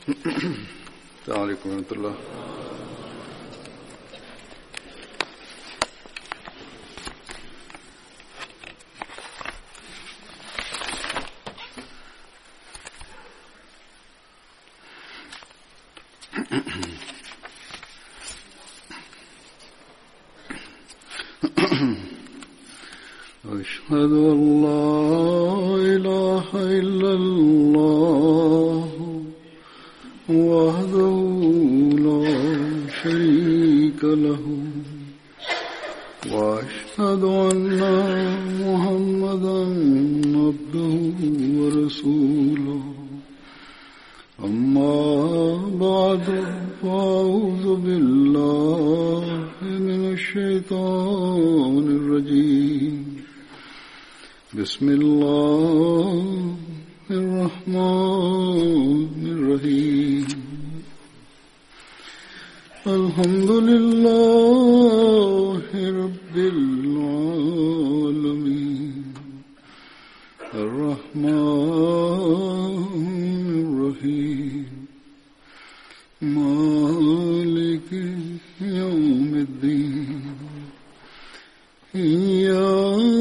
السلام عليكم ورحمة الله. أشهد أن لا إله إلا الله وحده لا شريك له وأشهد أن محمدا عبده ورسوله أما بعد فأعوذ بالله من الشيطان الرجيم بسم الله الرحمن الرحيم الحمد لله رب العالمين الرحمن الرحيم مالك يوم الدين إياك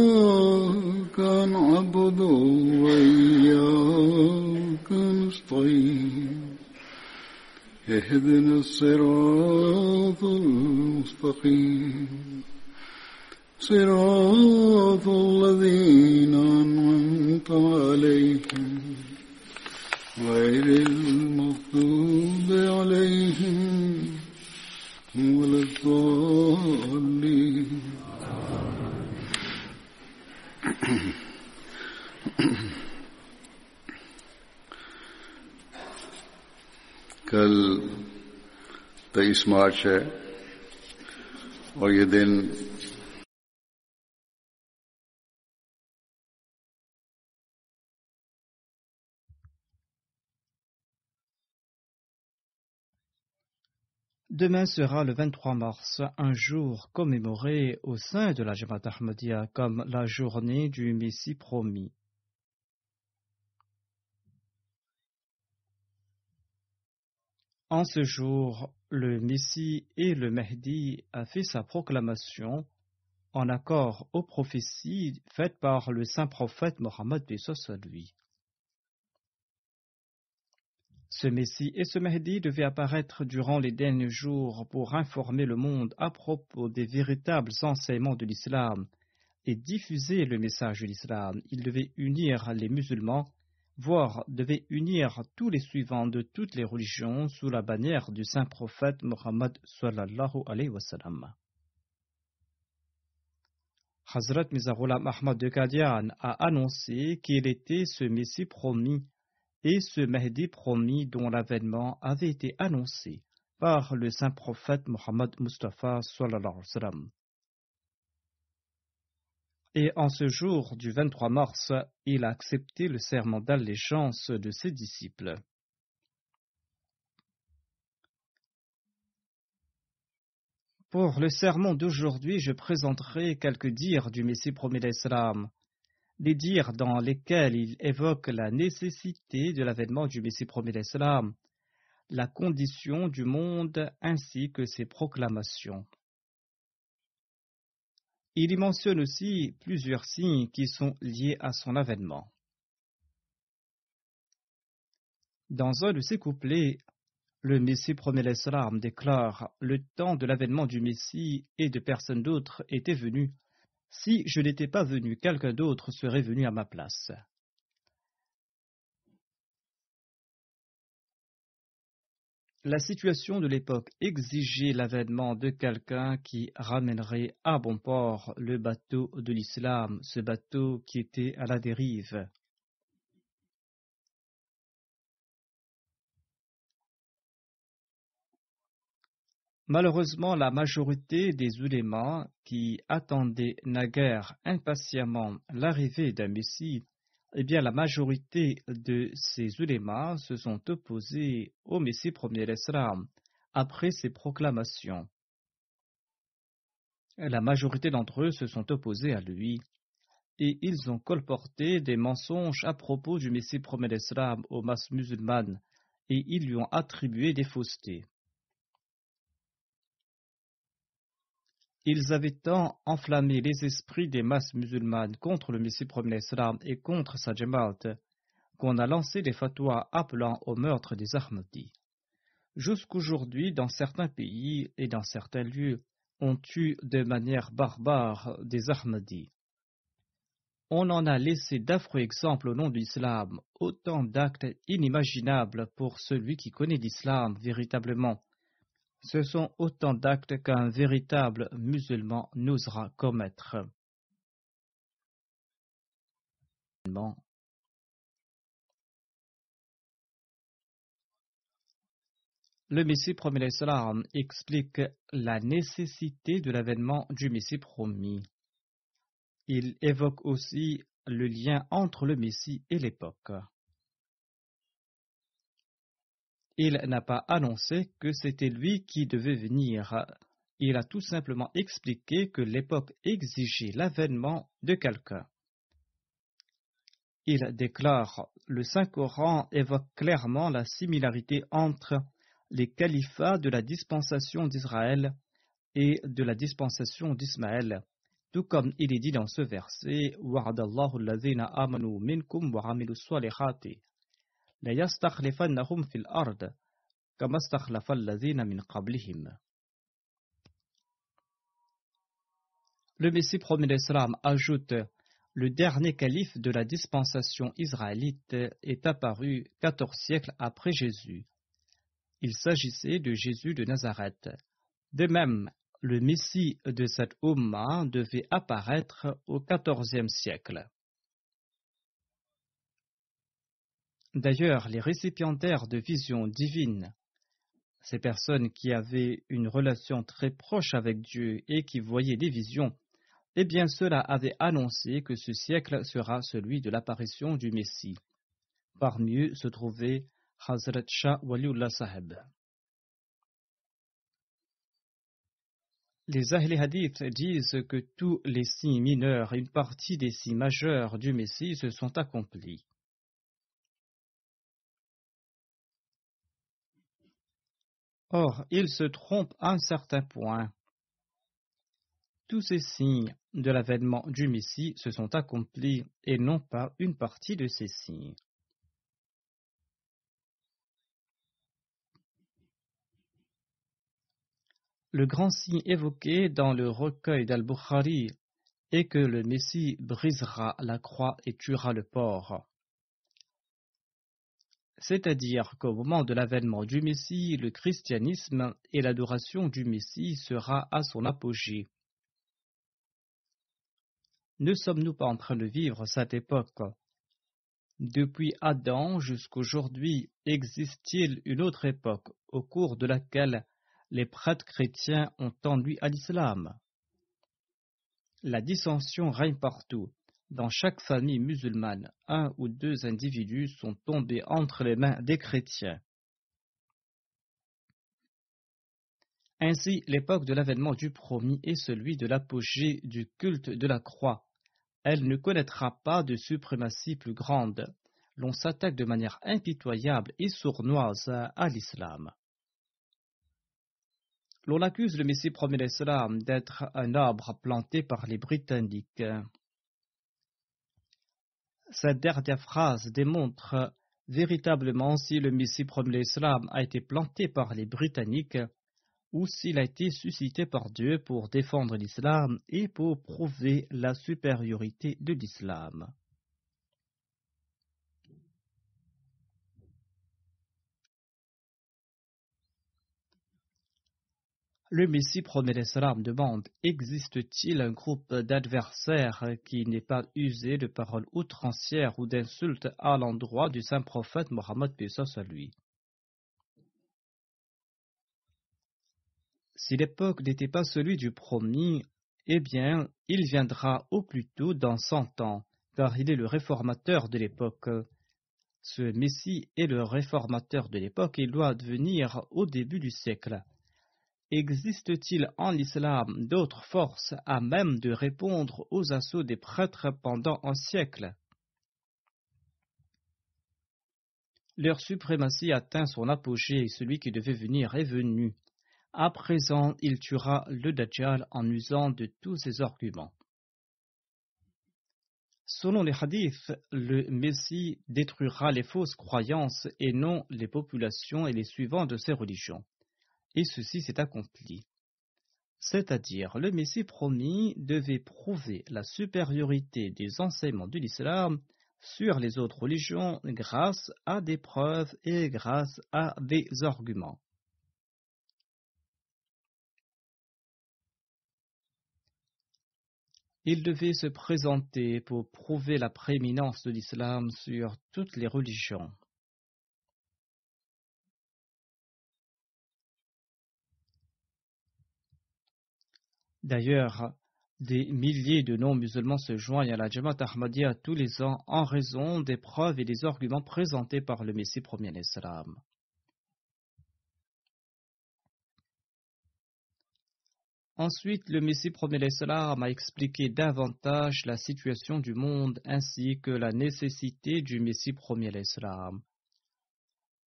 نعبد وإياك نستعين اهدنا الصراط المستقيم صراط الذين أنعمت عليهم غير المغضوب عليهم ولا الضالين. कल 23 मार्च है और ये दिन Demain sera le 23 mars, un jour commémoré au sein de la Jamaat Ahmadiyya comme la journée du Messie promis. En ce jour, le Messie et le Mahdi a fait sa proclamation en accord aux prophéties faites par le saint prophète Mohammed b.s. lui. Ce Messie et ce Mahdi devaient apparaître durant les derniers jours pour informer le monde à propos des véritables enseignements de l'islam et diffuser le message de l'islam. Ils devaient unir les musulmans, voire devaient unir tous les suivants de toutes les religions sous la bannière du saint prophète Mohammed sallallahu alayhi wa sallam. Hazrat Mirza Ghulam Ahmad de Qadian a annoncé qu'il était ce Messie promis et ce Mahdi promis dont l'avènement avait été annoncé par le saint prophète Mohammed Mustafa sallallahu alayhi wa sallam. Et en ce jour du 23 mars, il a accepté le serment d'allégeance de ses disciples. Pour le sermon d'aujourd'hui, je présenterai quelques dires du Messie promis d'Islam, des dires dans lesquels il évoque la nécessité de l'avènement du Messie promis d'Islam, la condition du monde ainsi que ses proclamations. Il y mentionne aussi plusieurs signes qui sont liés à son avènement. Dans un de ses couplets, le Messie promet l'Islam déclare « Le temps de l'avènement du Messie et de personne d'autre était venu. Si je n'étais pas venu, quelqu'un d'autre serait venu à ma place. » La situation de l'époque exigeait l'avènement de quelqu'un qui ramènerait à bon port le bateau de l'islam, ce bateau qui était à la dérive. Malheureusement, la majorité des ulémas qui attendaient naguère impatiemment l'arrivée d'un Messie, eh bien la majorité de ces ulémas se sont opposés au Messie premier l'Islam après ses proclamations. La majorité d'entre eux se sont opposés à lui et ils ont colporté des mensonges à propos du Messie premier l'Islam aux masses musulmanes et ils lui ont attribué des faussetés. Ils avaient tant enflammé les esprits des masses musulmanes contre le Messie premier l'Islam et contre sa Jamaat qu'on a lancé des fatwas appelant au meurtre des Ahmadis. Jusqu'aujourd'hui, dans certains pays et dans certains lieux, on tue de manière barbare des Ahmadis. On en a laissé d'affreux exemples au nom de l'islam, autant d'actes inimaginables pour celui qui connaît l'islam véritablement. Ce sont autant d'actes qu'un véritable musulman n'osera commettre. Le Messie promis l'Islam explique la nécessité de l'avènement du Messie promis. Il évoque aussi le lien entre le Messie et l'époque. Il n'a pas annoncé que c'était lui qui devait venir. Il a tout simplement expliqué que l'époque exigeait l'avènement de quelqu'un. Il déclare: le Saint-Coran évoque clairement la similarité entre les califats de la dispensation d'Israël et de la dispensation d'Ismaël, tout comme il est dit dans ce verset: Wa'adallahu alladhina amanu minkum wa 'amilus salihati la yastakhlifannahum fil ard kama stakhlafa alladhina min qablihim. Le Messie promis l'Islam ajoute: le dernier calife de la dispensation israélite est apparu 14 siècles après Jésus. Il s'agissait de Jésus de Nazareth. De même, le Messie de cette Ummah devait apparaître au XIVe siècle. D'ailleurs, les récipiendaires de visions divines, ces personnes qui avaient une relation très proche avec Dieu et qui voyaient des visions, eh bien cela avait annoncé que ce siècle sera celui de l'apparition du Messie. Parmi eux se trouvait Hazrat Shah Waliullah Sahib. Les Ahl Hadith disent que tous les signes mineurs et une partie des signes majeurs du Messie se sont accomplis. Or, ils se trompent à un certain point. Tous ces signes de l'avènement du Messie se sont accomplis et non pas une partie de ces signes. Le grand signe évoqué dans le recueil d'Al-Bukhari est que le Messie brisera la croix et tuera le porc. C'est-à-dire qu'au moment de l'avènement du Messie, le christianisme et l'adoration du Messie sera à son apogée. Ne sommes-nous pas en train de vivre cette époque? Depuis Adam jusqu'aujourd'hui, existe-t-il une autre époque au cours de laquelle les prêtres chrétiens ont tendu à l'islam? La dissension règne partout. Dans chaque famille musulmane, un ou deux individus sont tombés entre les mains des chrétiens. Ainsi, l'époque de l'avènement du promis est celui de l'apogée du culte de la croix. Elle ne connaîtra pas de suprématie plus grande. L'on s'attaque de manière impitoyable et sournoise à l'islam. L'on accuse le Messie promis l'Islam d'être un arbre planté par les Britanniques. Cette dernière phrase démontre véritablement si le Messie promis l'Islam a été planté par les Britanniques ou s'il a été suscité par Dieu pour défendre l'islam et pour prouver la supériorité de l'islam. Le Messie promet l'Islam demande: existe-t-il un groupe d'adversaires qui n'ait pas usé de paroles outrancières ou d'insultes à l'endroit du saint prophète Mohammed paix soit lui? Si l'époque n'était pas celui du promis, eh bien, il viendra au plus tôt dans 100 ans, car il est le réformateur de l'époque. Ce Messie est le réformateur de l'époque et il doit advenir au début du siècle. Existe-t-il en l'islam d'autres forces à même de répondre aux assauts des prêtres pendant un siècle? Leur suprématie atteint son apogée et celui qui devait venir est venu. À présent, il tuera le Dajjal en usant de tous ses arguments. Selon les hadiths, le Messie détruira les fausses croyances et non les populations et les suivants de ces religions. Et ceci s'est accompli. C'est-à-dire, le Messie promis devait prouver la supériorité des enseignements de l'islam sur les autres religions grâce à des preuves et grâce à des arguments. Il devait se présenter pour prouver la prééminence de l'islam sur toutes les religions. D'ailleurs, des milliers de non-musulmans se joignent à la Jamaat Ahmadiyya tous les ans en raison des preuves et des arguments présentés par le Messie premier l'Islam. Ensuite, le Messie premier l'Islam a expliqué davantage la situation du monde ainsi que la nécessité du Messie premier l'Islam.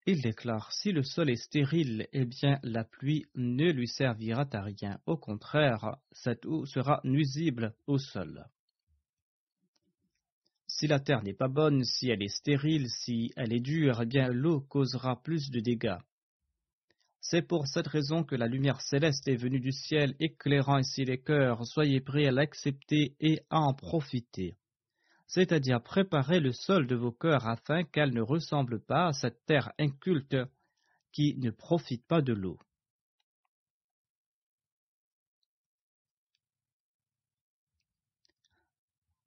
Il déclare: si le sol est stérile, eh bien la pluie ne lui servira à rien. Au contraire, cette eau sera nuisible au sol. Si la terre n'est pas bonne, si elle est stérile, si elle est dure, eh bien l'eau causera plus de dégâts. C'est pour cette raison que la lumière céleste est venue du ciel, éclairant ainsi les cœurs. Soyez prêts à l'accepter et à en profiter. C'est-à-dire préparer le sol de vos cœurs afin qu'elle ne ressemble pas à cette terre inculte qui ne profite pas de l'eau.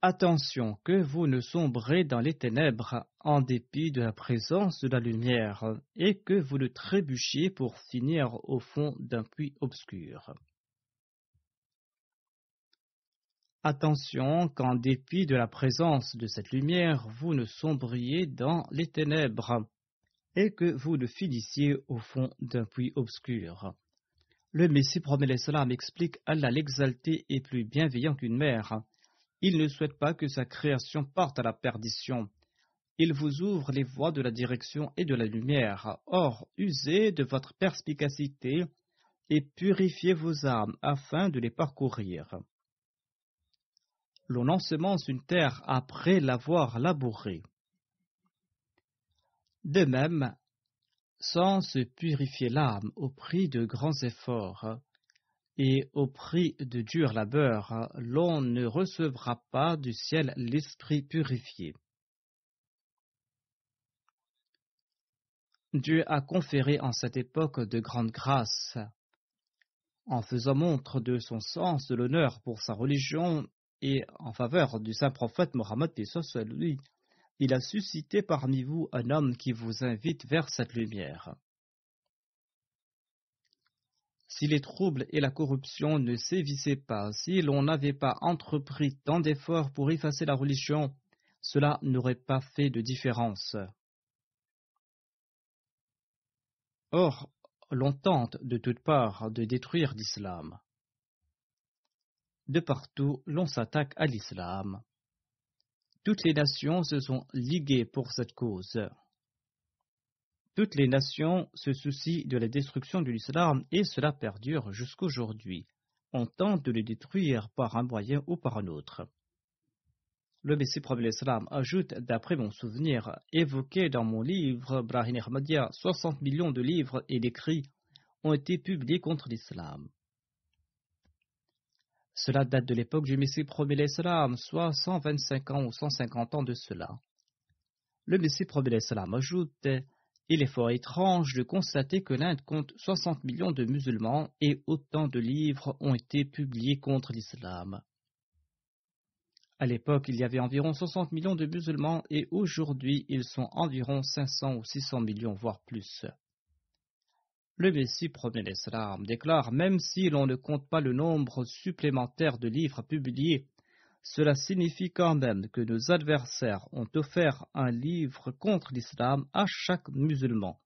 Attention que vous ne sombrez dans les ténèbres en dépit de la présence de la lumière et que vous ne trébuchiez pour finir au fond d'un puits obscur. Attention qu'en dépit de la présence de cette lumière, vous ne sombriez dans les ténèbres et que vous ne finissiez au fond d'un puits obscur. Le Messie promet l'Islam explique: Allah l'exalté est plus bienveillant qu'une mère. Il ne souhaite pas que sa création parte à la perdition. Il vous ouvre les voies de la direction et de la lumière. Or, usez de votre perspicacité et purifiez vos âmes afin de les parcourir. L'on ensemence une terre après l'avoir labourée. De même, sans se purifier l'âme au prix de grands efforts et au prix de dur labeur, l'on ne recevra pas du ciel l'esprit purifié. Dieu a conféré en cette époque de grandes grâces. En faisant montre de son sens de l'honneur pour sa religion et en faveur du saint prophète Mohammed, paix soit lui, il a suscité parmi vous un homme qui vous invite vers cette lumière. Si les troubles et la corruption ne sévissaient pas, si l'on n'avait pas entrepris tant d'efforts pour effacer la religion, cela n'aurait pas fait de différence. Or, l'on tente de toutes parts de détruire l'islam. De partout, l'on s'attaque à l'islam. Toutes les nations se sont liguées pour cette cause. Toutes les nations se soucient de la destruction de l'islam et cela perdure jusqu'aujourd'hui. On tente de le détruire par un moyen ou par un autre. Le Messie prophète l'islam ajoute, d'après mon souvenir, évoqué dans mon livre Brahim Ahmadiyya, 60 millions de livres et d'écrits ont été publiés contre l'islam. Cela date de l'époque du Messie prophète l'islam, soit 125 ans ou 150 ans de cela. Le Messie prophète l'islam ajoute: il est fort étrange de constater que l'Inde compte 60 millions de musulmans et autant de livres ont été publiés contre l'islam. À l'époque, il y avait environ 60 millions de musulmans et aujourd'hui, ils sont environ 500 ou 600 millions, voire plus. Le Messie prophète l'islam déclare: même si l'on ne compte pas le nombre supplémentaire de livres publiés, cela signifie quand même que nos adversaires ont offert un livre contre l'islam à chaque musulman.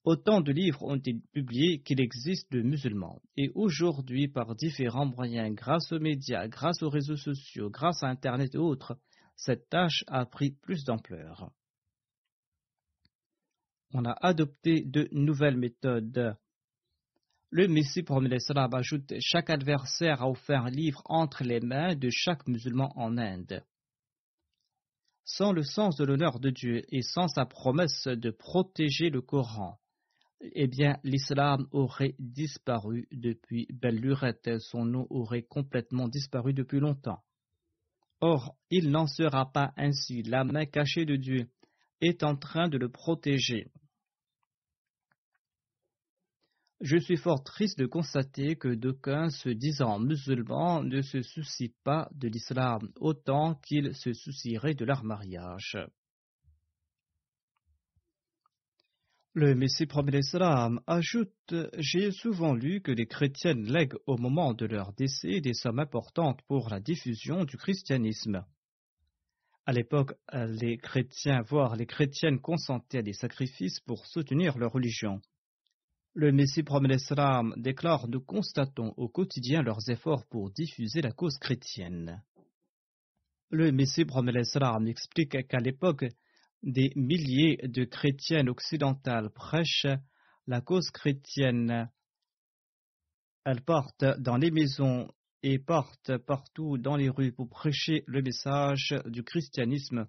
Autant de livres ont été publiés qu'il existe de musulmans. Et aujourd'hui, par différents moyens, grâce aux médias, grâce aux réseaux sociaux, grâce à Internet et autres, cette tâche a pris plus d'ampleur. on a adopté de nouvelles méthodes. Le Messie prophète l'Islam ajoute « Chaque adversaire a offert un livre entre les mains de chaque musulman en Inde. » Sans le sens de l'honneur de Dieu et sans sa promesse de protéger le Coran, eh bien, l'islam aurait disparu depuis belle lurette, son nom aurait complètement disparu depuis longtemps. Or, il n'en sera pas ainsi, la main cachée de Dieu est en train de le protéger. Je suis fort triste de constater que d'aucuns se disant musulmans ne se soucient pas de l'islam autant qu'ils se soucieraient de leur mariage. Le Messie prophète l'Islam ajoute « J'ai souvent lu que les chrétiennes lèguent au moment de leur décès des sommes importantes pour la diffusion du christianisme. » À l'époque, les chrétiens, voire les chrétiennes consentaient à des sacrifices pour soutenir leur religion. Le Messie prophète l'Islam déclare « Nous constatons au quotidien leurs efforts pour diffuser la cause chrétienne. » Le Messie prophète l'Islam explique qu'à l'époque, des milliers de chrétiennes occidentales prêchent la cause chrétienne. Elles partent dans les maisons et partent partout dans les rues pour prêcher le message du christianisme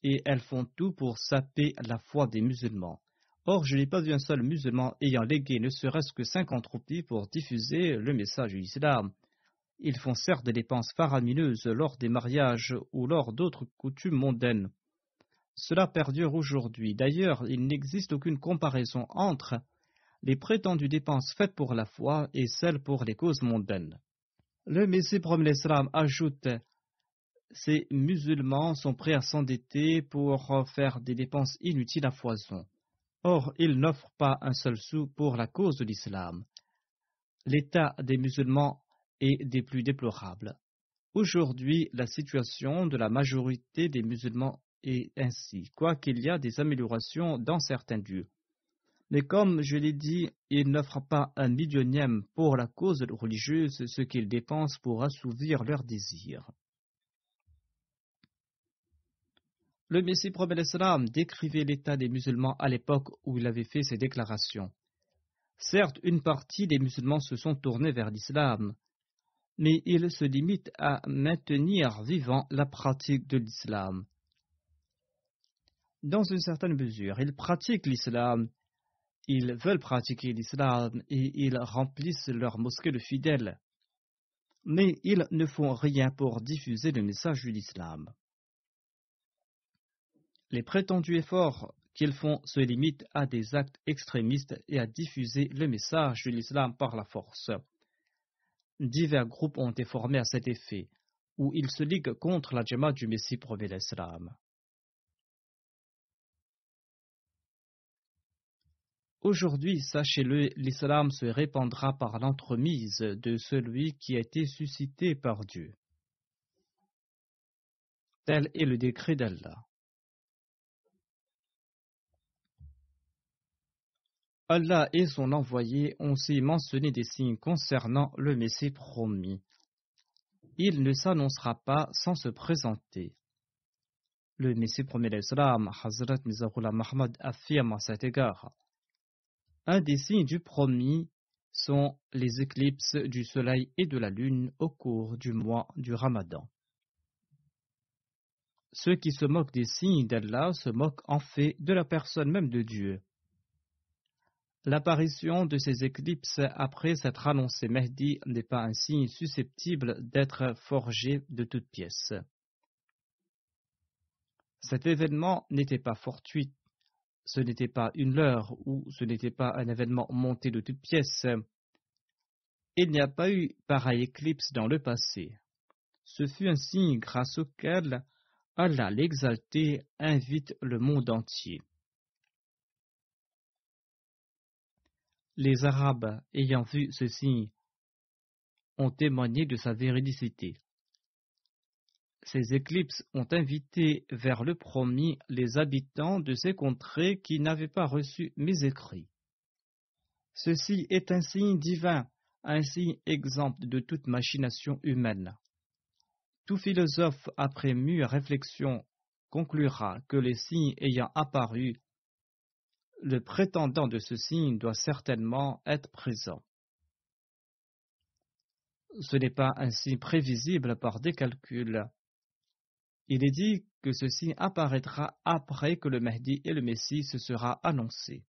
et elles font tout pour saper la foi des musulmans. Or, je n'ai pas vu un seul musulman ayant légué ne serait-ce que 50 roupies pour diffuser le message de l'islam. Ils font certes des dépenses faramineuses lors des mariages ou lors d'autres coutumes mondaines. Cela perdure aujourd'hui. D'ailleurs, il n'existe aucune comparaison entre les prétendues dépenses faites pour la foi et celles pour les causes mondaines. Le Messie prophète l'Islam ajoute « Ces musulmans sont prêts à s'endetter pour faire des dépenses inutiles à foison. Or, ils n'offrent pas un seul sou pour la cause de l'islam. L'état des musulmans est des plus déplorables. Aujourd'hui, la situation de la majorité des musulmans est ainsi, quoiqu'il y a des améliorations dans certains lieux. Mais comme je l'ai dit, ils n'offrent pas un millionième pour la cause religieuse, ce qu'ils dépensent pour assouvir leurs désirs. Le Messie prophète l'Islam décrivait l'état des musulmans à l'époque où il avait fait ces déclarations. Certes, une partie des musulmans se sont tournés vers l'islam, mais ils se limitent à maintenir vivant la pratique de l'islam. Dans une certaine mesure, ils pratiquent l'islam, ils veulent pratiquer l'islam et ils remplissent leurs mosquées de fidèles, mais ils ne font rien pour diffuser le message de l'islam. Les prétendus efforts qu'ils font se limitent à des actes extrémistes et à diffuser le message de l'islam par la force. Divers groupes ont été formés à cet effet, où ils se liguent contre la Jamaat du Messie prophète l'Islam. Aujourd'hui, sachez-le, l'islam se répandra par l'entremise de celui qui a été suscité par Dieu. Tel est le décret d'Allah. Allah et son envoyé ont aussi mentionné des signes concernant le Messie promis. Il ne s'annoncera pas sans se présenter. Le Messie promis l'Islam, Hazrat Mizahullah Muhammad, affirme à cet égard. Un des signes du promis sont les éclipses du soleil et de la lune au cours du mois du Ramadan. Ceux qui se moquent des signes d'Allah se moquent en fait de la personne même de Dieu. L'apparition de ces éclipses après s'être annoncé Mahdi n'est pas un signe susceptible d'être forgé de toutes pièces. Cet événement n'était pas fortuit, ce n'était pas une leurre ou ce n'était pas un événement monté de toutes pièces. Il n'y a pas eu pareille éclipse dans le passé. Ce fut un signe grâce auquel Allah l'exalté invite le monde entier. Les Arabes, ayant vu ce signe, ont témoigné de sa véridicité. Ces éclipses ont invité vers le promis les habitants de ces contrées qui n'avaient pas reçu mes écrits. Ceci est un signe divin, un signe exempt de toute machination humaine. Tout philosophe, après mûre réflexion, conclura que les signes ayant apparu le prétendant de ce signe doit certainement être présent. Ce n'est pas un signe prévisible par des calculs. Il est dit que ce signe apparaîtra après que le Mahdi et le Messie se sera annoncé.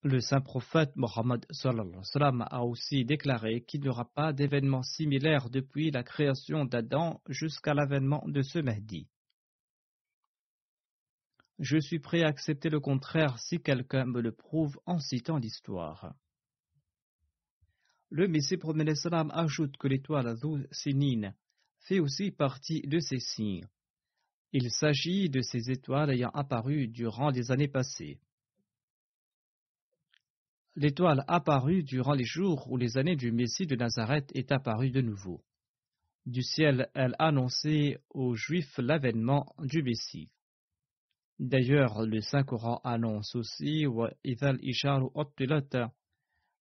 Le saint prophète Mohammed a aussi déclaré qu'il n'y aura pas d'événement similaire depuis la création d'Adam jusqu'à l'avènement de ce Mahdi. Je suis prêt à accepter le contraire si quelqu'un me le prouve en citant l'histoire. Le Messie prophète ajoute que l'étoile Dhu Sinin fait aussi partie de ces signes. Il s'agit de ces étoiles ayant apparu durant les années passées. L'étoile apparue durant les jours où les années du Messie de Nazareth est apparue de nouveau. Du ciel, elle annonçait aux Juifs l'avènement du Messie. D'ailleurs, le Saint-Coran annonce aussi « Wa idhal isharu uttilat,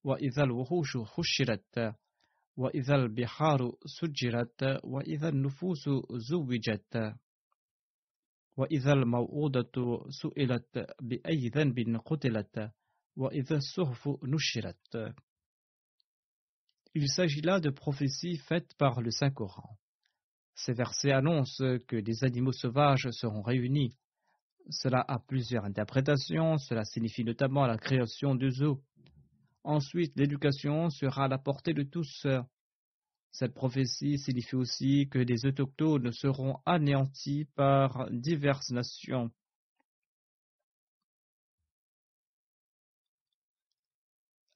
wa idhal wuhushu hushirat, wa idhal biharu sujjirat, wa idhal nufusu zuwijat, wa idhal maw'udatu su'ilat bi ayyi dhanbin qutilat. » Il s'agit là de prophéties faites par le Saint-Coran. Ces versets annoncent que des animaux sauvages seront réunis. Cela a plusieurs interprétations, cela signifie notamment la création des eaux. Ensuite, l'éducation sera à la portée de tous. Cette prophétie signifie aussi que des autochtones seront anéantis par diverses nations.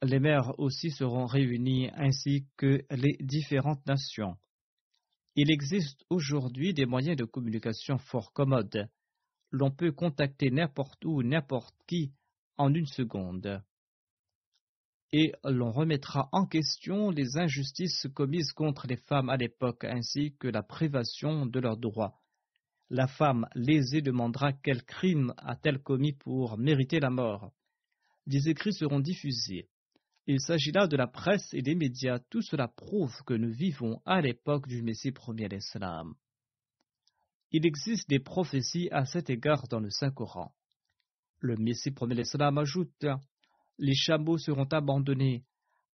Les mers aussi seront réunies ainsi que les différentes nations. Il existe aujourd'hui des moyens de communication fort commodes. L'on peut contacter n'importe où, n'importe qui en une seconde. Et l'on remettra en question les injustices commises contre les femmes à l'époque ainsi que la privation de leurs droits. La femme lésée demandera quel crime a-t-elle commis pour mériter la mort. Des écrits seront diffusés. Il s'agit là de la presse et des médias. Tout cela prouve que nous vivons à l'époque du Messie premier l'Islam. Il existe des prophéties à cet égard dans le Saint-Coran. Le Messie premier l'Islam ajoute « Les chameaux seront abandonnés.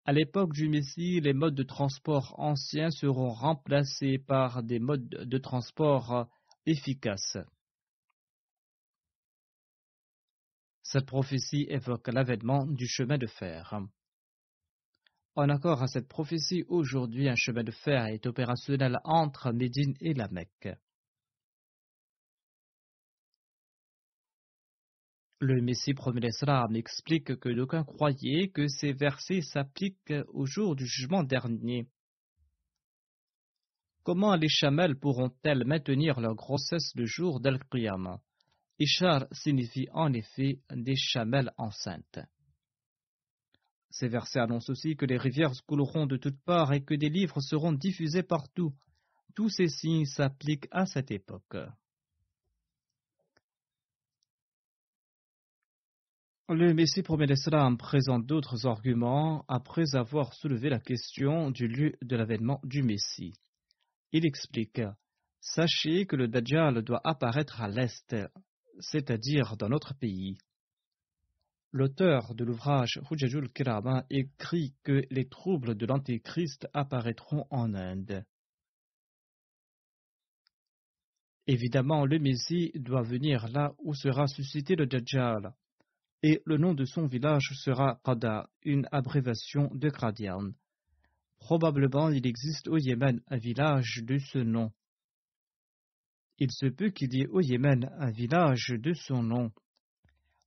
À l'époque du Messie, les modes de transport anciens seront remplacés par des modes de transport efficaces. » Cette prophétie évoque l'avènement du chemin de fer. En accord à cette prophétie, aujourd'hui, un chemin de fer est opérationnel entre Médine et la Mecque. Le Messie prophète l'Islam explique que d'aucuns croyaient que ces versets s'appliquent au jour du jugement dernier. Comment les chamelles pourront-elles maintenir leur grossesse le jour d'Al-Qiyam? Ishar signifie en effet des chamelles enceintes. Ces versets annoncent aussi que les rivières couleront de toutes parts et que des livres seront diffusés partout. Tous ces signes s'appliquent à cette époque. Le Messie prophète l'Islam présente d'autres arguments après avoir soulevé la question du lieu de l'avènement du Messie. Il explique « Sachez que le Dajjal doit apparaître à l'est, c'est-à-dire dans notre pays. » L'auteur de l'ouvrage Hujjajul Kirama écrit que les troubles de l'Antéchrist apparaîtront en Inde. Évidemment, le Messie doit venir là où sera suscité le Dajjal, et le nom de son village sera Qada, une abréviation de Qadian. Probablement, il existe au Yémen un village de ce nom. Il se peut qu'il y ait au Yémen un village de son nom.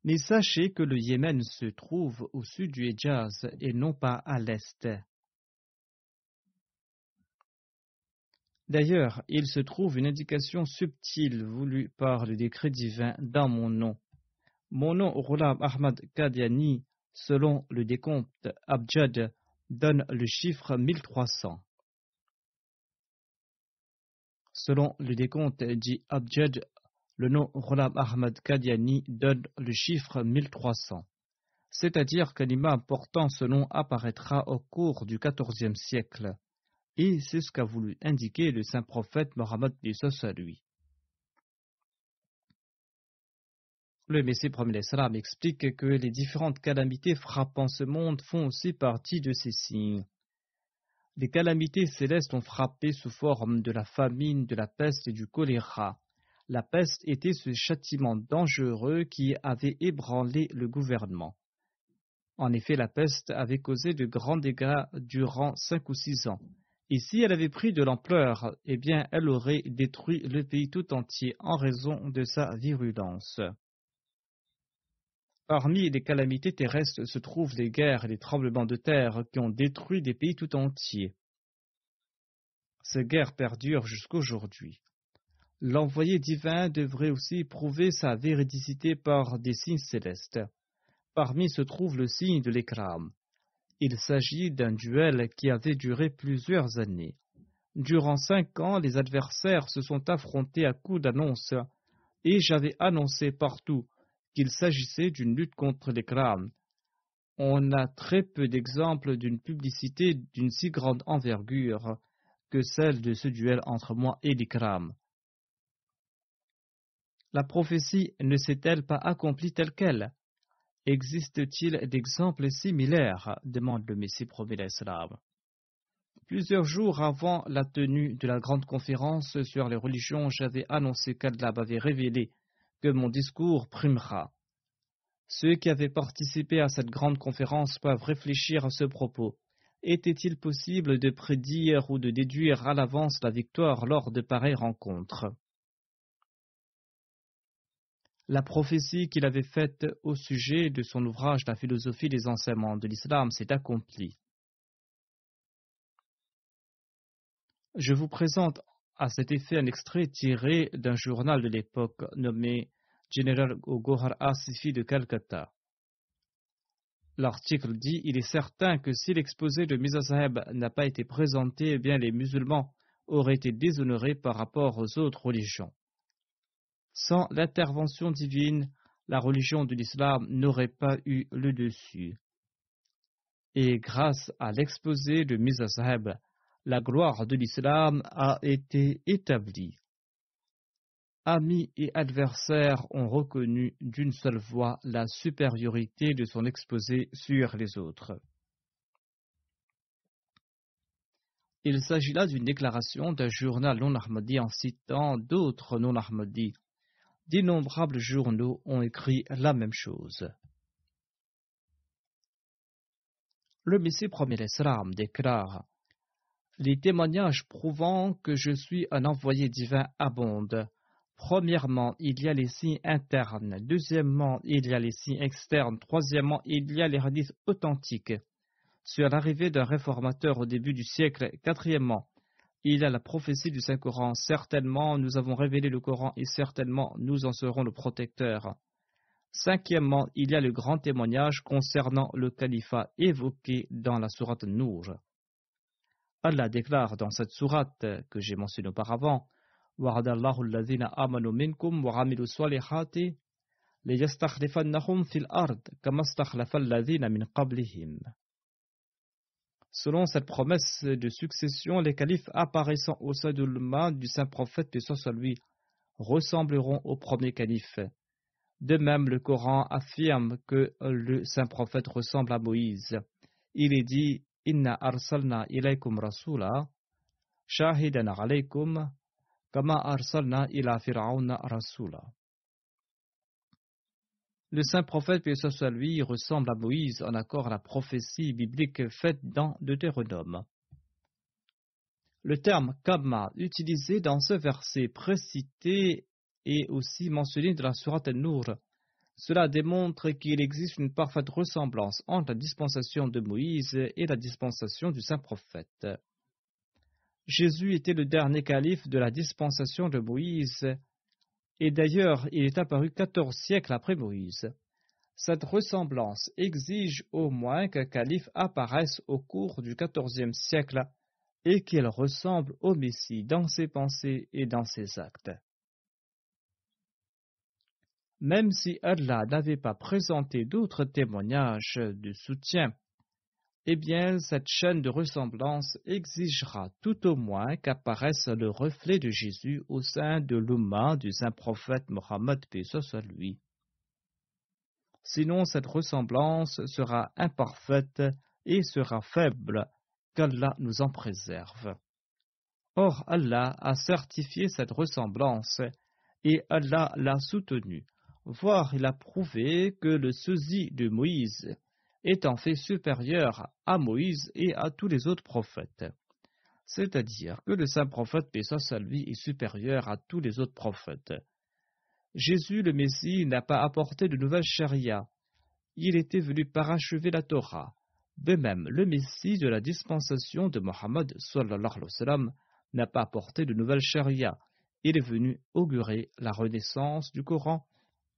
Mais sachez que le Yémen se trouve au sud du Hejaz et non pas à l'est. D'ailleurs, il se trouve une indication subtile voulue par le décret divin dans mon nom. Mon nom, Ghulam Ahmad Qadiani, selon le décompte Abjad, donne le chiffre 1300. Selon le décompte dit Abjad, le nom Ghulam Ahmad Qadiani donne le chiffre 1300. C'est-à-dire qu'un imam portant ce nom apparaîtra au cours du XIVe siècle. Et c'est ce qu'a voulu indiquer le saint prophète Mohammed à lui. Le Messie promet l'Islam explique que les différentes calamités frappant ce monde font aussi partie de ces signes. Les calamités célestes ont frappé sous forme de la famine, de la peste et du choléra. La peste était ce châtiment dangereux qui avait ébranlé le gouvernement. En effet, la peste avait causé de grands dégâts durant 5 ou 6 ans. Et si elle avait pris de l'ampleur, eh bien, elle aurait détruit le pays tout entier en raison de sa virulence. Parmi les calamités terrestres se trouvent les guerres et les tremblements de terre qui ont détruit des pays tout entiers. Ces guerres perdurent jusqu'aujourd'hui. L'envoyé divin devrait aussi prouver sa véridicité par des signes célestes. Parmi se trouve le signe de l'Ikram. Il s'agit d'un duel qui avait duré plusieurs années. Durant 5 ans, les adversaires se sont affrontés à coups d'annonces et j'avais annoncé partout qu'il s'agissait d'une lutte contre l'Ikram. On a très peu d'exemples d'une publicité d'une si grande envergure que celle de ce duel entre moi et l'Ikram. La prophétie ne s'est-elle pas accomplie telle qu'elle? Existe-t-il d'exemples similaires? Demande le Messie promet l'Islam. Plusieurs jours avant la tenue de la grande conférence sur les religions, j'avais annoncé qu'Allah avait révélé que mon discours primera. Ceux qui avaient participé à cette grande conférence peuvent réfléchir à ce propos. Était-il possible de prédire ou de déduire à l'avance la victoire lors de pareilles rencontres? La prophétie qu'il avait faite au sujet de son ouvrage La philosophie des enseignements de l'islam s'est accomplie. Je vous présente à cet effet un extrait tiré d'un journal de l'époque nommé General Gohar Asifi de Calcutta. L'article dit: il est certain que si l'exposé de Mirza Saheb n'a pas été présenté, eh bien les musulmans auraient été déshonorés par rapport aux autres religions. Sans l'intervention divine, la religion de l'islam n'aurait pas eu le dessus. Et grâce à l'exposé de Mirza Saheb, la gloire de l'islam a été établie. Amis et adversaires ont reconnu d'une seule voix la supériorité de son exposé sur les autres. Il s'agit là d'une déclaration d'un journal non-ahmadi en citant d'autres non-ahmadis. D'innombrables journaux ont écrit la même chose. Le Messie promet l'Islam déclare: les témoignages prouvant que je suis un envoyé divin abondent. Premièrement, il y a les signes internes. Deuxièmement, il y a les signes externes. Troisièmement, il y a les hadiths authentiques sur l'arrivée d'un réformateur au début du siècle. Quatrièmement, il y a la prophétie du Saint-Coran. Certainement, nous avons révélé le Coran et certainement, nous en serons le protecteur. Cinquièmement, il y a le grand témoignage concernant le califat évoqué dans la sourate Nour. Allah déclare dans cette sourate que j'ai mentionnée auparavant: وَعَدَ اللَّهُ الَّذِينَ آمَنُوا مِنكُمْ وَعَمِلُوا الصَّالِحَاتِ لِيَسْتَخْلِفَنَّهُمْ فِي الْأَرْضِ كَمَا اسْتَخْلَفَ الَّذِينَ مِنْ قَبْلِهِمْ. Selon cette promesse de succession, les califes apparaissant au sein de l'umma du saint prophète, paix soit lui, ressembleront au premier calife. De même, le Coran affirme que le saint prophète ressemble à Moïse. Il est dit: Inna arsalna ilaykum rasula shahidan alaykum kama arsalna ila fir'auna rasula. Le saint prophète, paix soit lui, ressemble à Moïse en accord à la prophétie biblique faite dans Deutéronome. Le terme Kama, utilisé dans ce verset précité, est aussi mentionné dans la sourate An-Nur. Cela démontre qu'il existe une parfaite ressemblance entre la dispensation de Moïse et la dispensation du saint prophète. Jésus était le dernier calife de la dispensation de Moïse, et d'ailleurs il est apparu 14 siècles après Moïse. Cette ressemblance exige au moins qu'un calife apparaisse au cours du 14e siècle et qu'il ressemble au Messie dans ses pensées et dans ses actes. Même si Allah n'avait pas présenté d'autres témoignages de soutien, eh bien cette chaîne de ressemblance exigera tout au moins qu'apparaisse le reflet de Jésus au sein de l'umma du saint prophète Mohammed, paix soit sur lui. Sinon, cette ressemblance sera imparfaite et sera faible, qu'Allah nous en préserve. Or, Allah a certifié cette ressemblance et Allah l'a soutenue, voire il a prouvé que le sosie de Moïse est en fait supérieur à Moïse et à tous les autres prophètes. C'est-à-dire que le saint prophète, paix soit sur lui, est supérieur à tous les autres prophètes. Jésus le Messie n'a pas apporté de nouvelle charia. Il était venu parachever la Torah. De même, le Messie de la dispensation de Mohammed sallallahu alayhi wa sallam n'a pas apporté de nouvelle charia. Il est venu augurer la renaissance du Coran.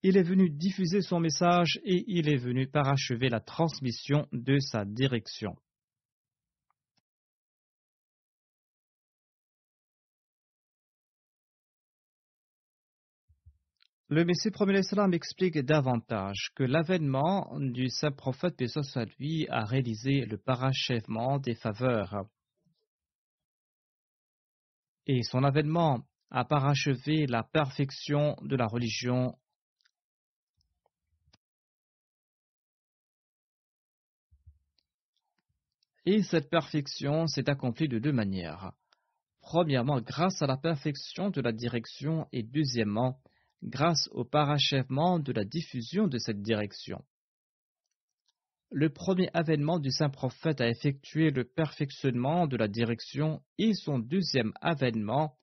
Il est venu diffuser son message et il est venu parachever la transmission de sa direction. Le Messie premier l'Islam explique davantage que l'avènement du saint prophète paix soit sur lui a réalisé le parachèvement des faveurs. Et son avènement a parachevé la perfection de la religion. Et cette perfection s'est accomplie de deux manières. Premièrement, grâce à la perfection de la direction et deuxièmement, grâce au parachèvement de la diffusion de cette direction. Le premier avènement du saint prophète a effectué le perfectionnement de la direction et son deuxième avènement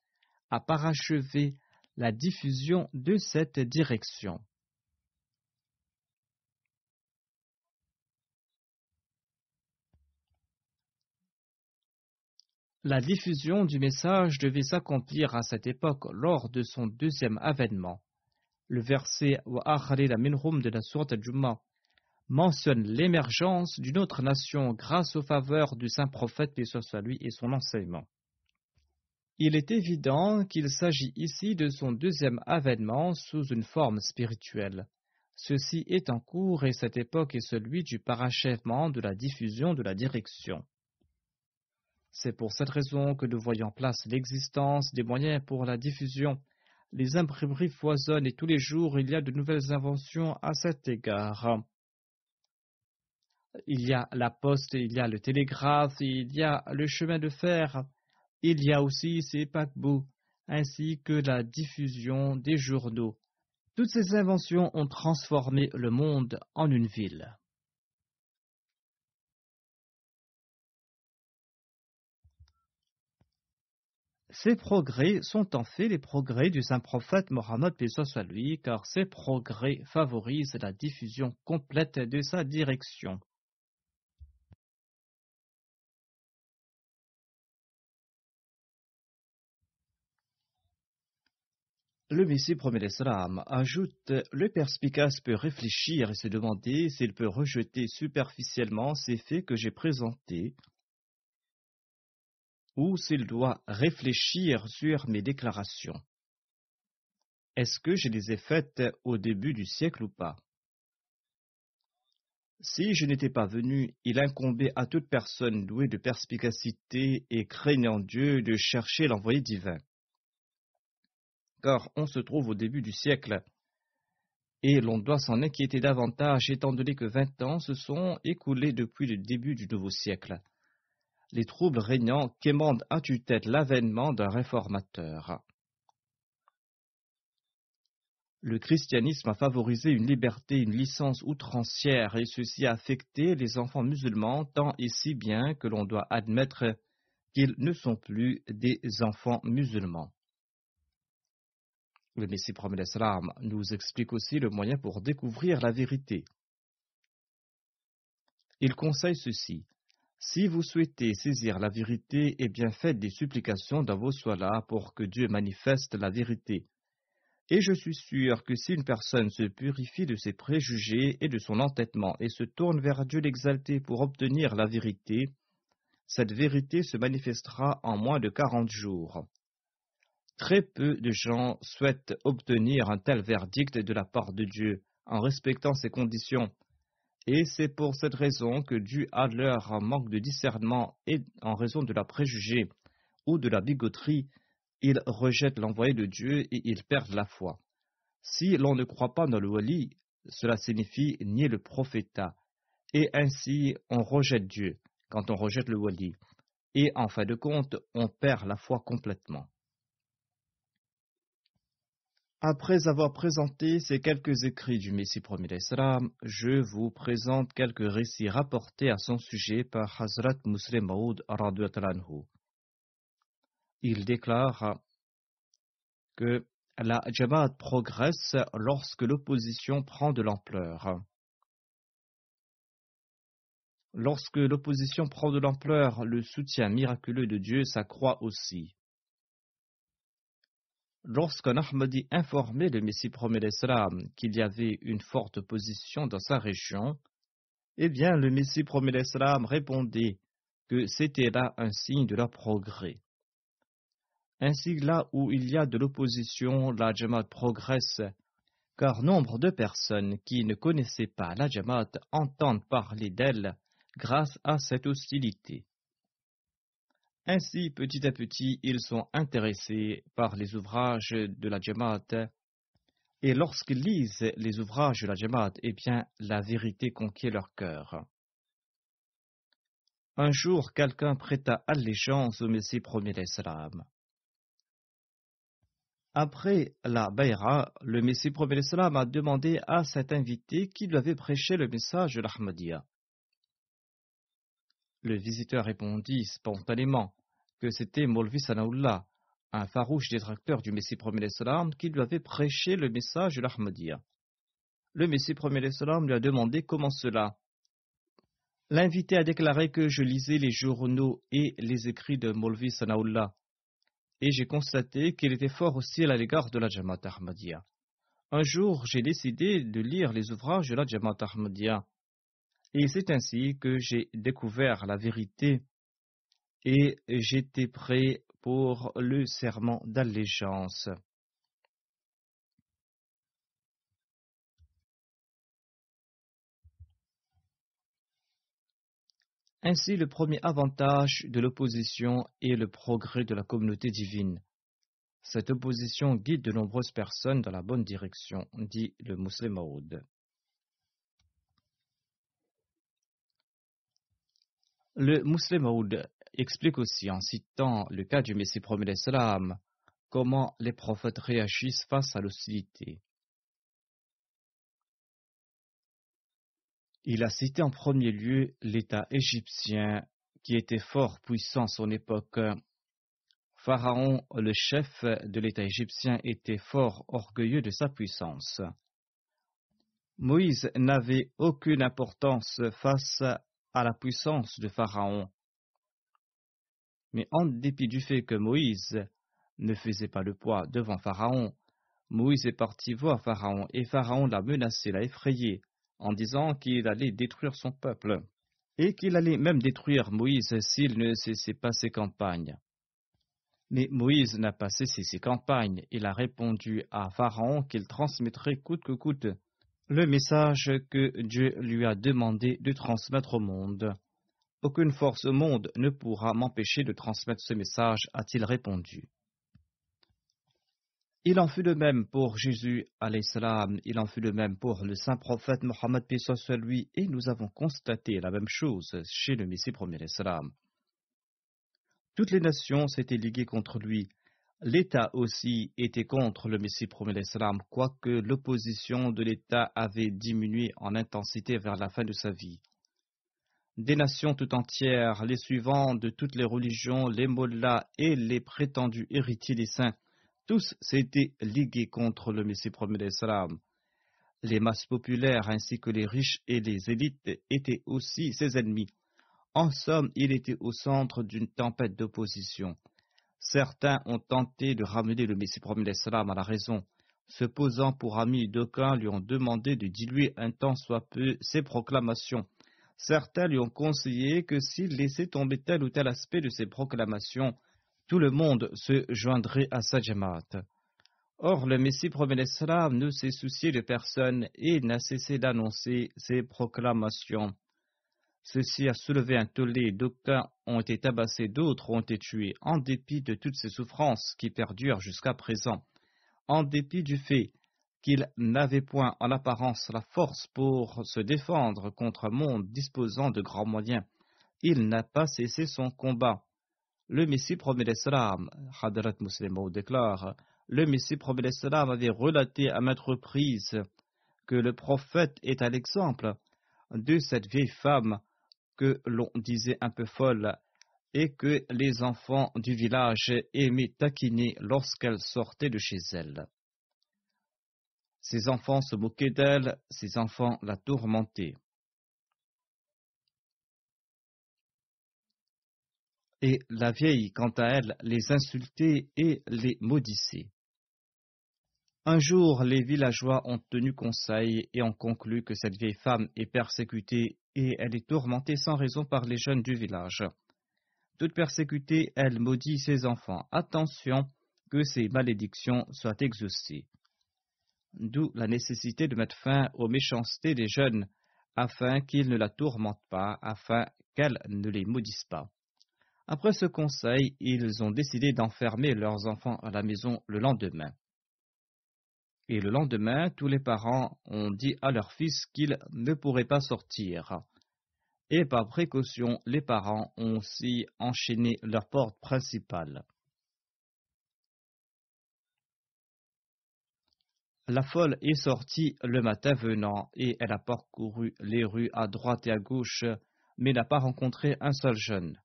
a parachevé la diffusion de cette direction. La diffusion du message devait s'accomplir à cette époque lors de son deuxième avènement. Le verset Wa akharina minhum de la sourate Al-Jumu'ah mentionne l'émergence d'une autre nation grâce aux faveurs du saint prophète paix soit sur lui et son enseignement. Il est évident qu'il s'agit ici de son deuxième avènement sous une forme spirituelle. Ceci est en cours et cette époque est celui du parachèvement de la diffusion de la direction. C'est pour cette raison que nous voyons en place l'existence des moyens pour la diffusion. Les imprimeries foisonnent et tous les jours il y a de nouvelles inventions à cet égard. Il y a la poste, il y a le télégraphe, il y a le chemin de fer, il y a aussi ces paquebots, ainsi que la diffusion des journaux. Toutes ces inventions ont transformé le monde en une ville. Ces progrès sont en fait les progrès du saint prophète Mohammed paix soit sur lui, car ces progrès favorisent la diffusion complète de sa direction. Le Messie promet l'Islam ajoute le perspicace peut réfléchir et se demander s'il peut rejeter superficiellement ces faits que j'ai présentés ou s'il doit réfléchir sur mes déclarations. Est-ce que je les ai faites au début du siècle ou pas? Si je n'étais pas venu, il incombait à toute personne douée de perspicacité et craignant Dieu de chercher l'envoyé divin. Car on se trouve au début du siècle et l'on doit s'en inquiéter davantage étant donné que 20 ans se sont écoulés depuis le début du nouveau siècle. Les troubles régnants quémandent à tue-tête l'avènement d'un réformateur. Le christianisme a favorisé une liberté, une licence outrancière et ceci a affecté les enfants musulmans tant et si bien que l'on doit admettre qu'ils ne sont plus des enfants musulmans. Le Messie promet l'Islam nous explique aussi le moyen pour découvrir la vérité. Il conseille ceci. Si vous souhaitez saisir la vérité, eh bien faites des supplications dans vos solas pour que Dieu manifeste la vérité. Et je suis sûr que si une personne se purifie de ses préjugés et de son entêtement et se tourne vers Dieu l'exalté pour obtenir la vérité, cette vérité se manifestera en moins de 40 jours. Très peu de gens souhaitent obtenir un tel verdict de la part de Dieu en respectant ces conditions. Et c'est pour cette raison que dû à leur manque de discernement et en raison de la préjugé ou de la bigoterie, ils rejettent l'envoyé de Dieu et ils perdent la foi. Si l'on ne croit pas dans le wali, cela signifie nier le prophète. Et ainsi, on rejette Dieu quand on rejette le wali. Et en fin de compte, on perd la foi complètement. Après avoir présenté ces quelques écrits du Messie promis d'Islam, je vous présente quelques récits rapportés à son sujet par Hazrat Muslim Maud radhiyallahu anhu. Il déclare que la Jamaat progresse lorsque l'opposition prend de l'ampleur. Lorsque l'opposition prend de l'ampleur, le soutien miraculeux de Dieu s'accroît aussi. Lorsqu'un Ahmadi informait le Messie promis d'Islam qu'il y avait une forte opposition dans sa région, eh bien le Messie promis d'Islam répondait que c'était là un signe de leur progrès. Ainsi, là où il y a de l'opposition, la Jamaat progresse, car nombre de personnes qui ne connaissaient pas la Jamaat entendent parler d'elle grâce à cette hostilité. Ainsi, petit à petit, ils sont intéressés par les ouvrages de la Jamaat, et lorsqu'ils lisent les ouvrages de la Jamaat, eh bien, la vérité conquiert leur cœur. Un jour, quelqu'un prêta allégeance au Messie promis d'Islam. Après la Bayra, le Messie promis d'Islam a demandé à cet invité qui lui avait prêché le message de l'Ahmadiyya. Le visiteur répondit spontanément que c'était Maulvi Sanaullah, un farouche détracteur du Messie promis d'Islam, qui lui avait prêché le message de l'Ahmadiyya. Le Messie promis d'Islam lui a demandé comment cela. L'invité a déclaré que je lisais les journaux et les écrits de Maulvi Sanaullah, et j'ai constaté qu'il était fort hostile à l'égard de la Jamaat Ahmadiyya. Un jour, j'ai décidé de lire les ouvrages de la Jamaat Ahmadiyya, et c'est ainsi que j'ai découvert la vérité et j'étais prêt pour le serment d'allégeance. Ainsi, le premier avantage de l'opposition est le progrès de la communauté divine. Cette opposition guide de nombreuses personnes dans la bonne direction, dit le Muslim Maud. Le Muslim Maud explique aussi, en citant le cas du Messie promis d'Islam, comment les prophètes réagissent face à l'hostilité. Il a cité en premier lieu l'État égyptien qui était fort puissant à son époque. Pharaon, le chef de l'État égyptien, était fort orgueilleux de sa puissance. Moïse n'avait aucune importance face à la puissance de Pharaon. Mais en dépit du fait que Moïse ne faisait pas le poids devant Pharaon, Moïse est parti voir Pharaon et Pharaon l'a menacé, l'a effrayé, en disant qu'il allait détruire son peuple et qu'il allait même détruire Moïse s'il ne cessait pas ses campagnes. Mais Moïse n'a pas cessé ses campagnes. Il a répondu à Pharaon qu'il transmettrait coûte que coûte le message que Dieu lui a demandé de transmettre au monde. Aucune force au monde ne pourra m'empêcher de transmettre ce message, a-t-il répondu. Il en fut de même pour Jésus, alayhi salam, il en fut de même pour le saint prophète Mohammed, paix soit sur lui, et nous avons constaté la même chose chez le Messie promis, alayhi salam. Toutes les nations s'étaient liguées contre lui. L'État aussi était contre le Messie promis, alayhi salam, quoique l'opposition de l'État avait diminué en intensité vers la fin de sa vie. Des nations tout entières, les suivants de toutes les religions, les mollahs et les prétendus héritiers des saints, tous s'étaient ligués contre le Messie promis, alayhi salam. Les masses populaires ainsi que les riches et les élites étaient aussi ses ennemis. En somme, il était au centre d'une tempête d'opposition. Certains ont tenté de ramener le Messie promis, alayhi salam, à la raison. Se posant pour ami, d'aucuns lui ont demandé de diluer un tant soit peu ses proclamations. Certains lui ont conseillé que s'il laissait tomber tel ou tel aspect de ses proclamations, tout le monde se joindrait à sa Jamaat. Or, le Messie promis, alayhi salam, ne s'est soucié de personne et n'a cessé d'annoncer ses proclamations. Ceci a soulevé un tollé, d'aucuns ont été tabassés, d'autres ont été tués, en dépit de toutes ces souffrances qui perdurent jusqu'à présent, en dépit du fait qu'il n'avait point en apparence la force pour se défendre contre un monde disposant de grands moyens, il n'a pas cessé son combat. Le Messie promet l'Islam, Hadrat Muslim Maud déclare, le Messie promet l'Islam avait relaté à maintes reprises que le prophète est à l'exemple de cette vieille femme que l'on disait un peu folle et que les enfants du village aimaient taquiner lorsqu'elle sortait de chez elle. Ses enfants se moquaient d'elle, ses enfants la tourmentaient. Et la vieille, quant à elle, les insultait et les maudissait. Un jour, les villageois ont tenu conseil et ont conclu que cette vieille femme est persécutée et elle est tourmentée sans raison par les jeunes du village. Toute persécutée, elle maudit ses enfants. Attention que ces malédictions soient exaucées. D'où la nécessité de mettre fin aux méchancetés des jeunes, afin qu'ils ne la tourmentent pas, afin qu'elle ne les maudisse pas. Après ce conseil, ils ont décidé d'enfermer leurs enfants à la maison le lendemain. Et le lendemain, tous les parents ont dit à leur fils qu'ils ne pourraient pas sortir. Et par précaution, les parents ont aussi enchaîné leur porte principale. La folle est sortie le matin venant et elle a parcouru les rues à droite et à gauche, mais n'a pas rencontré un seul jeune.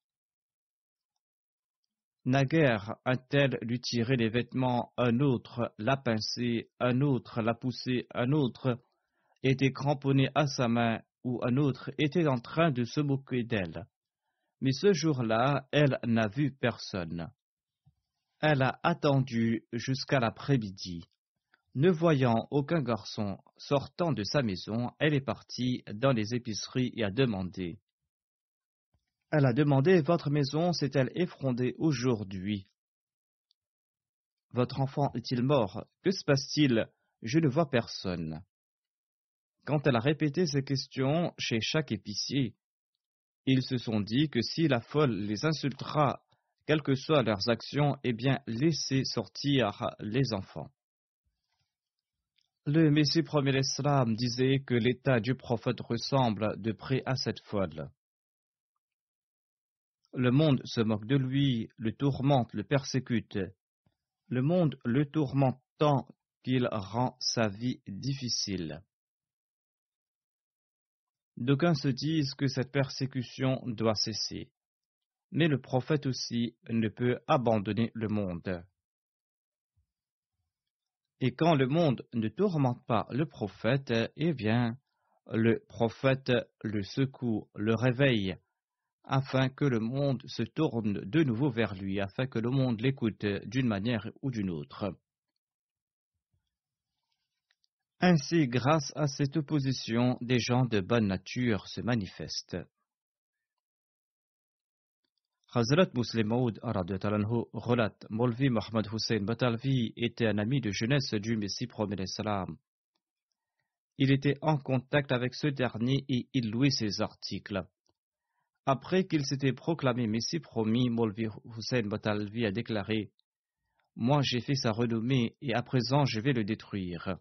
Naguère, un tel lui tirait les vêtements, un autre l'a pincé, un autre l'a poussé, un autre était cramponné à sa main ou un autre était en train de se moquer d'elle. Mais ce jour-là, elle n'a vu personne. Elle a attendu jusqu'à l'après-midi. Ne voyant aucun garçon sortant de sa maison, elle est partie dans les épiceries et a demandé. Elle a demandé, votre maison s'est-elle effondrée aujourd'hui? Votre enfant est-il mort? Que se passe-t-il? Je ne vois personne. Quand elle a répété ces questions chez chaque épicier, ils se sont dit que si la folle les insultera, quelles que soient leurs actions, eh bien, laissez sortir les enfants. Le Messie premier l'Islam disait que l'état du prophète ressemble de près à cette folle. Le monde se moque de lui, le tourmente, le persécute. Le monde le tourmente tant qu'il rend sa vie difficile. D'aucuns se disent que cette persécution doit cesser. Mais le prophète aussi ne peut abandonner le monde. Et quand le monde ne tourmente pas le prophète, eh bien, le prophète le secoue, le réveille, afin que le monde se tourne de nouveau vers lui, afin que le monde l'écoute d'une manière ou d'une autre. Ainsi, grâce à cette opposition, des gens de bonne nature se manifestent. Hazrat Muslim Maud relate, Maulvi Mohammed Hussein Batalvi était un ami de jeunesse du Messie promet l'Islam. Il était en contact avec ce dernier et il louait ses articles. Après qu'il s'était proclamé Messie promis, Maulvi Hussein Batalvi a déclaré « Moi j'ai fait sa renommée et à présent je vais le détruire. »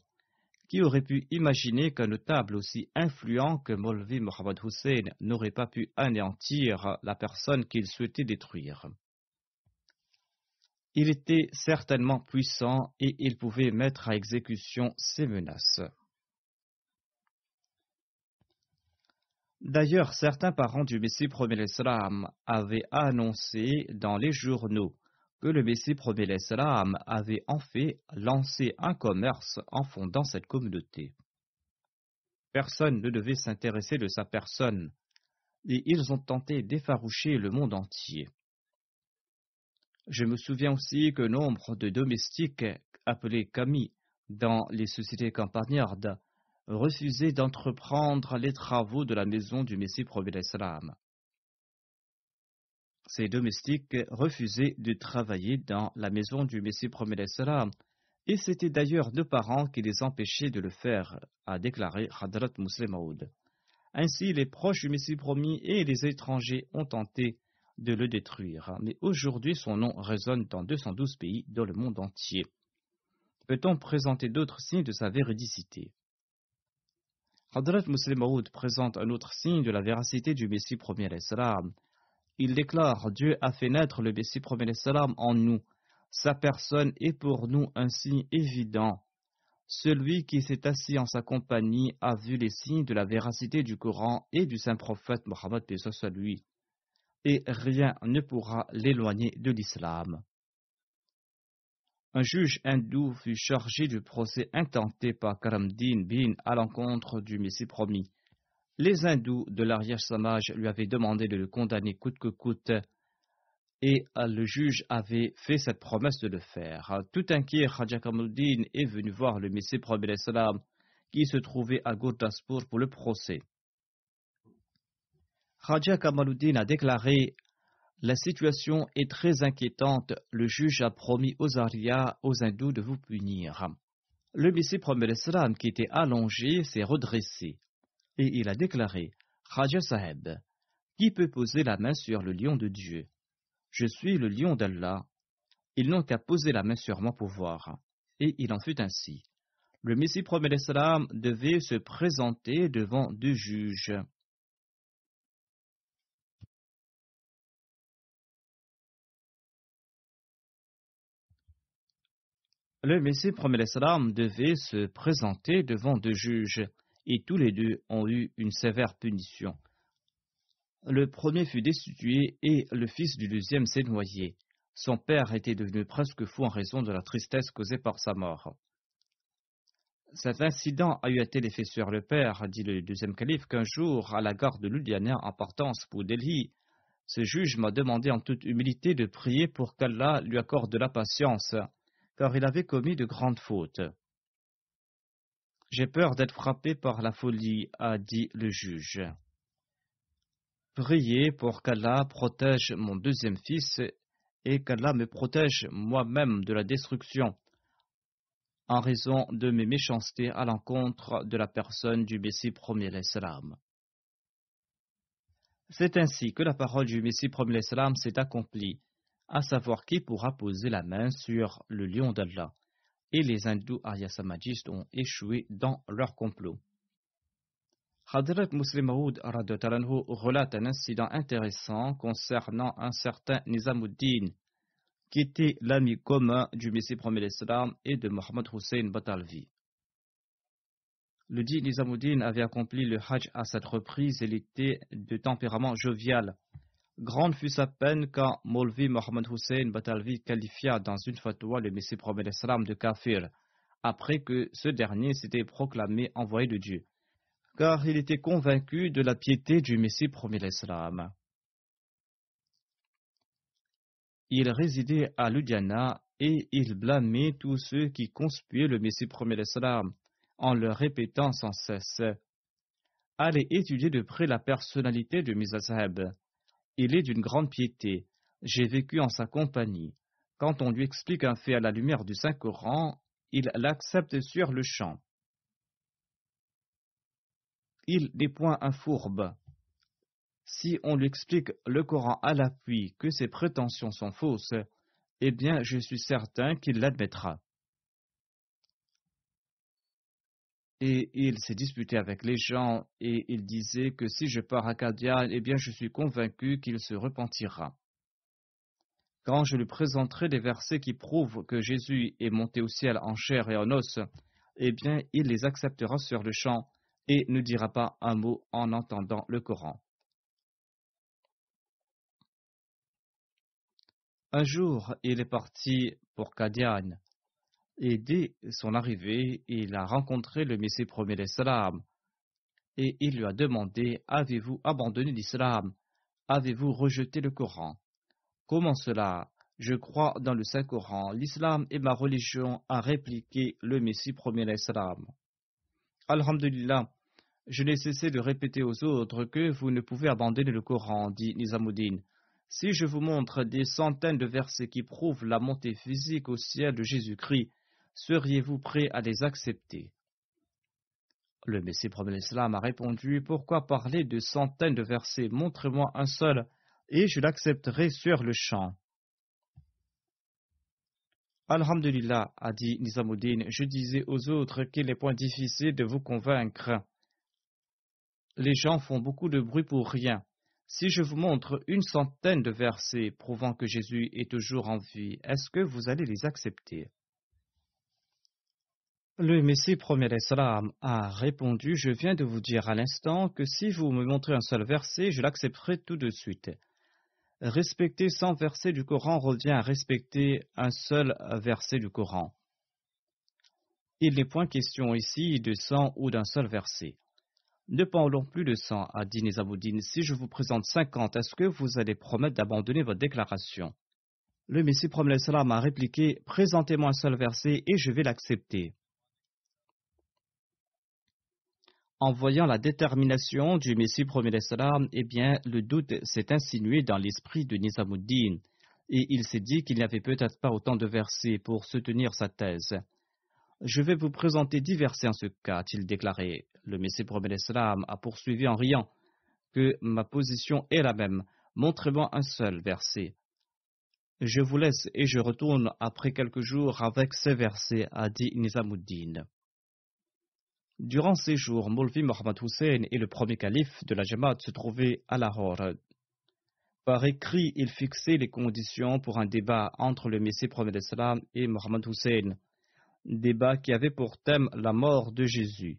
Qui aurait pu imaginer qu'un notable aussi influent que Maulvi Mohammed Hussein n'aurait pas pu anéantir la personne qu'il souhaitait détruire? Il était certainement puissant et il pouvait mettre à exécution ses menaces. D'ailleurs, certains parents du Messie premier l'Islam avaient annoncé dans les journaux que le Messie premier l'Islam avait en fait lancé un commerce en fondant cette communauté. Personne ne devait s'intéresser de sa personne, et ils ont tenté d'effaroucher le monde entier. Je me souviens aussi que nombre de domestiques, appelés Kami, dans les sociétés campagnardes, refusaient d'entreprendre les travaux de la maison du Messie premier l'Islam. Ces domestiques refusaient de travailler dans la maison du Messie premier l'Islam, et c'était d'ailleurs nos parents qui les empêchaient de le faire, a déclaré Hadrat Muslim Maud. Ainsi, les proches du Messie promis et les étrangers ont tenté de le détruire, mais aujourd'hui son nom résonne dans 212 pays dans le monde entier. peut-on présenter d'autres signes de sa véridicité? Hadrat Muslim Maud présente un autre signe de la véracité du Messie premier salam. Il déclare: Dieu a fait naître le Messie premier salam en nous. Sa personne est pour nous un signe évident. Celui qui s'est assis en sa compagnie a vu les signes de la véracité du Coran et du saint prophète Mohammed paix soit lui, et rien ne pourra l'éloigner de l'islam. Un juge hindou fut chargé du procès intenté par Karamdin bin à l'encontre du Messie promis. Les hindous de l'arrière-samaj lui avaient demandé de le condamner coûte que coûte, et le juge avait fait cette promesse de le faire. Tout inquiet, Khaja Kamaluddin est venu voir le Messie promis salam qui se trouvait à Gurdaspur pour le procès. Khaja Kamaluddin a déclaré: la situation est très inquiétante. Le juge a promis aux Aryas, aux hindous, de vous punir. Le Messie promet salam, qui était allongé, s'est redressé et il a déclaré: Khaja Saheb, qui peut poser la main sur le lion de Dieu? Je suis le lion d'Allah. Ils n'ont qu'à poser la main sur moi pour voir. Et il en fut ainsi. Le Messie promet salam devait se présenter devant deux juges. Le Messie promet salam devait se présenter devant deux juges, et tous les deux ont eu une sévère punition. Le premier fut destitué et le fils du deuxième s'est noyé. Son père était devenu presque fou en raison de la tristesse causée par sa mort. Cet incident a eu un tel effet sur le père, dit le deuxième calife, qu'un jour, à la gare de Ludhiana en partance pour Delhi, ce juge m'a demandé en toute humilité de prier pour qu'Allah lui accorde de la patience, car il avait commis de grandes fautes. J'ai peur d'être frappé par la folie, a dit le juge. Priez pour qu'Allah protège mon deuxième fils et qu'Allah me protège moi-même de la destruction en raison de mes méchancetés à l'encontre de la personne du Messie premier salam. C'est ainsi que la parole du Messie premier salam s'est accomplie, à savoir qui pourra poser la main sur le lion d'Allah, et les hindous aryasamadistes ont échoué dans leur complot. Hadrat Muslim Maud relate un incident intéressant concernant un certain Nizamuddin, qui était l'ami commun du Messie premier salam et de Mohammed Hussein Batalvi. Le dit Nizamuddin avait accompli le Hajj à cette reprise et il était de tempérament jovial. Grande fut sa peine quand Maulvi Mohammed Hussein Batalvi qualifia dans une fatwa le Messie premier salam de kafir, après que ce dernier s'était proclamé envoyé de Dieu, car il était convaincu de la piété du Messie premier salam. Il résidait à Ludhiana et il blâmait tous ceux qui conspuaient le Messie premier salam en leur répétant sans cesse: allez étudier de près la personnalité de Mirza Saheb. Il est d'une grande piété. J'ai vécu en sa compagnie. Quand on lui explique un fait à la lumière du Saint-Coran, il l'accepte sur le champ. Il n'est point un fourbe. Si on lui explique le Coran à l'appui que ses prétentions sont fausses, eh bien je suis certain qu'il l'admettra. Et il s'est disputé avec les gens et il disait que si je pars à Qadian, eh bien je suis convaincu qu'il se repentira. Quand je lui présenterai des versets qui prouvent que Jésus est monté au ciel en chair et en os, eh bien il les acceptera sur le champ et ne dira pas un mot en entendant le Coran. Un jour, il est parti pour Qadian, et dès son arrivée, il a rencontré le Messie premier salam, et il lui a demandé: avez-vous abandonné l'islam? Avez-vous rejeté le Coran? Comment cela? Je crois dans le Saint-Coran, l'islam est ma religion, a répliqué le Messie premier salam. Alhamdulillah, je n'ai cessé de répéter aux autres que vous ne pouvez abandonner le Coran, dit Nizamuddin. Si je vous montre des centaines de versets qui prouvent la montée physique au ciel de Jésus-Christ, seriez-vous prêt à les accepter? Le Messie premier salam a répondu: pourquoi parler de centaines de versets? Montrez-moi un seul, et je l'accepterai sur le champ. Alhamdulillah, a dit Nizamuddin, je disais aux autres qu'il est point difficile de vous convaincre. Les gens font beaucoup de bruit pour rien. Si je vous montre 100 de versets prouvant que Jésus est toujours en vie, est-ce que vous allez les accepter? Le Messie premier l'Islam a répondu, je viens de vous dire à l'instant que si vous me montrez un seul verset, je l'accepterai tout de suite. Respecter 100 versets du Coran revient à respecter un seul verset du Coran. Il n'est point question ici de 100 ou d'un seul verset. Ne parlons plus de 100, a dit Nizamuddin. Si je vous présente 50, est-ce que vous allez promettre d'abandonner votre déclaration? Le Messie premier l'Islam a répliqué, présentez-moi un seul verset et je vais l'accepter. En voyant la détermination du Messie premier l'Islam, eh bien, le doute s'est insinué dans l'esprit de Nizamuddin, et il s'est dit qu'il n'y avait peut-être pas autant de versets pour soutenir sa thèse. Je vais vous présenter 10 versets en ce cas, a-t-il déclaré. Le Messie premier l'Islam a poursuivi en riant que ma position est la même. Montrez-moi un seul verset. Je vous laisse et je retourne après quelques jours avec ces versets, a dit Nizamuddin. Durant ces jours, Maulvi Mohammad Hussein et le premier calife de la Jamaat se trouvaient à Lahore. Par écrit, il fixait les conditions pour un débat entre le Messie premier l'Islam et Mohammad Hussein, débat qui avait pour thème la mort de Jésus.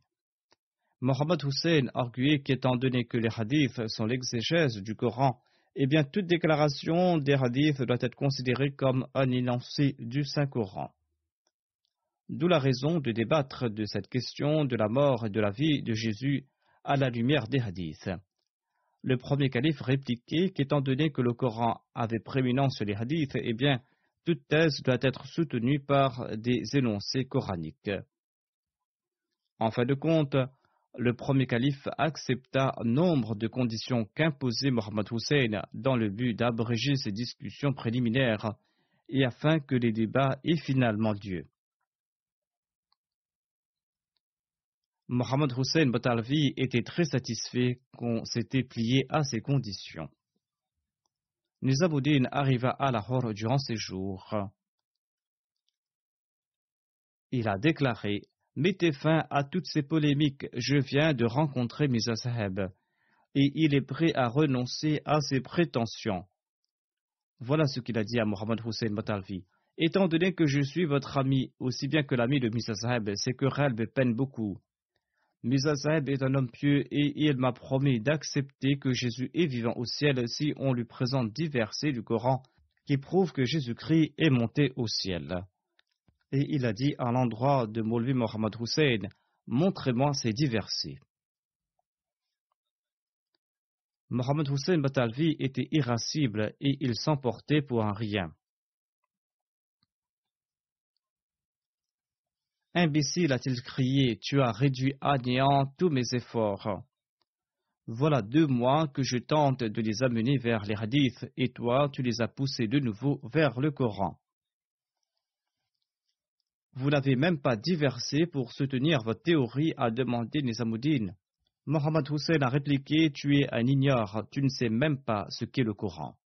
Mohammad Hussein arguait qu'étant donné que les hadiths sont l'exégèse du Coran, eh bien toute déclaration des hadiths doit être considérée comme un énoncé du Saint-Coran. D'où la raison de débattre de cette question de la mort et de la vie de Jésus à la lumière des hadiths. Le premier calife répliquait qu'étant donné que le Coran avait prééminence sur les hadiths, eh bien, toute thèse doit être soutenue par des énoncés coraniques. En fin de compte, le premier calife accepta nombre de conditions qu'imposait Mohammad Hussein dans le but d'abréger ces discussions préliminaires et afin que les débats aient finalement lieu. Mohammad Hussein Batalvi était très satisfait qu'on s'était plié à ces conditions. Nizamuddin arriva à Lahore durant ces jours. Il a déclaré « Mettez fin à toutes ces polémiques, je viens de rencontrer Mirza Saheb, et il est prêt à renoncer à ses prétentions. » Voilà ce qu'il a dit à Mohammad Hussein Batalvi. « Étant donné que je suis votre ami, aussi bien que l'ami de Mirza Saheb, ces querelles me peinent beaucoup. Mirza Saheb est un homme pieux et il m'a promis d'accepter que Jésus est vivant au ciel si on lui présente 10 versets du Coran qui prouvent que Jésus-Christ est monté au ciel. » Et il a dit à l'endroit de Maulvi Mohammad Hussein, « Montrez-moi ces 10 versets. » Mohammad Hussein Batalvi était irascible et il s'emportait pour un rien. « Imbécile, a-t-il crié, tu as réduit à néant tous mes efforts. Voilà 2 mois que je tente de les amener vers les hadiths et toi, tu les as poussés de nouveau vers le Coran. Vous n'avez même pas 10 versets pour soutenir votre théorie, a demandé Nizamuddin. Mohammad Hussein a répliqué, tu es un ignore, tu ne sais même pas ce qu'est le Coran.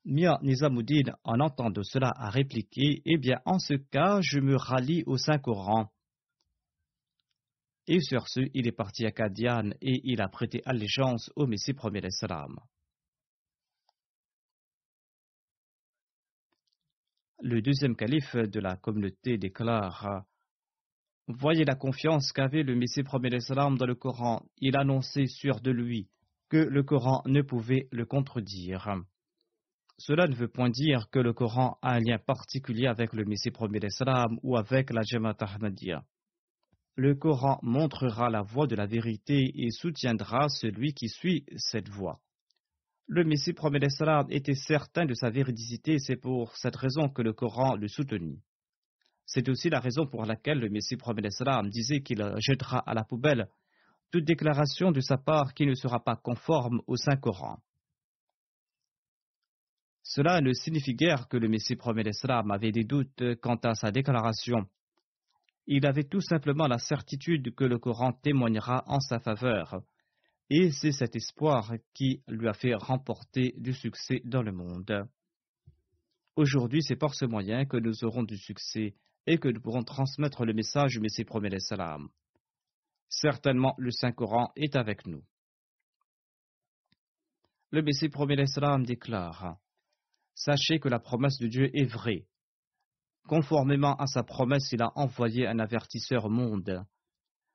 Mia Nizamuddin, en entendant cela, a répliqué, eh bien, en ce cas, je me rallie au Saint-Coran. Et sur ce, il est parti à Qadian et il a prêté allégeance au Messie premier l'Islam. Le deuxième calife de la communauté déclare « Voyez la confiance qu'avait le Messie premier l'Islam dans le Coran. Il annonçait sûr de lui que le Coran ne pouvait le contredire. » Cela ne veut point dire que le Coran a un lien particulier avec le Messie premier l'Islam ou avec la Jamaat Ahmadiyya. Le Coran montrera la voie de la vérité et soutiendra celui qui suit cette voie. Le Messie premier l'Islam était certain de sa véridicité et c'est pour cette raison que le Coran le soutenait. C'est aussi la raison pour laquelle le Messie premier l'Islam disait qu'il jettera à la poubelle toute déclaration de sa part qui ne sera pas conforme au Saint-Coran. Cela ne signifie guère que le Messie premier l'Islam avait des doutes quant à sa déclaration. Il avait tout simplement la certitude que le Coran témoignera en sa faveur, et c'est cet espoir qui lui a fait remporter du succès dans le monde. Aujourd'hui, c'est par ce moyen que nous aurons du succès et que nous pourrons transmettre le message du Messie promet salam. Certainement, le Saint-Coran est avec nous. Le Messie promet salam déclare: Sachez que la promesse de Dieu est vraie. Conformément à sa promesse, il a envoyé un avertisseur au monde.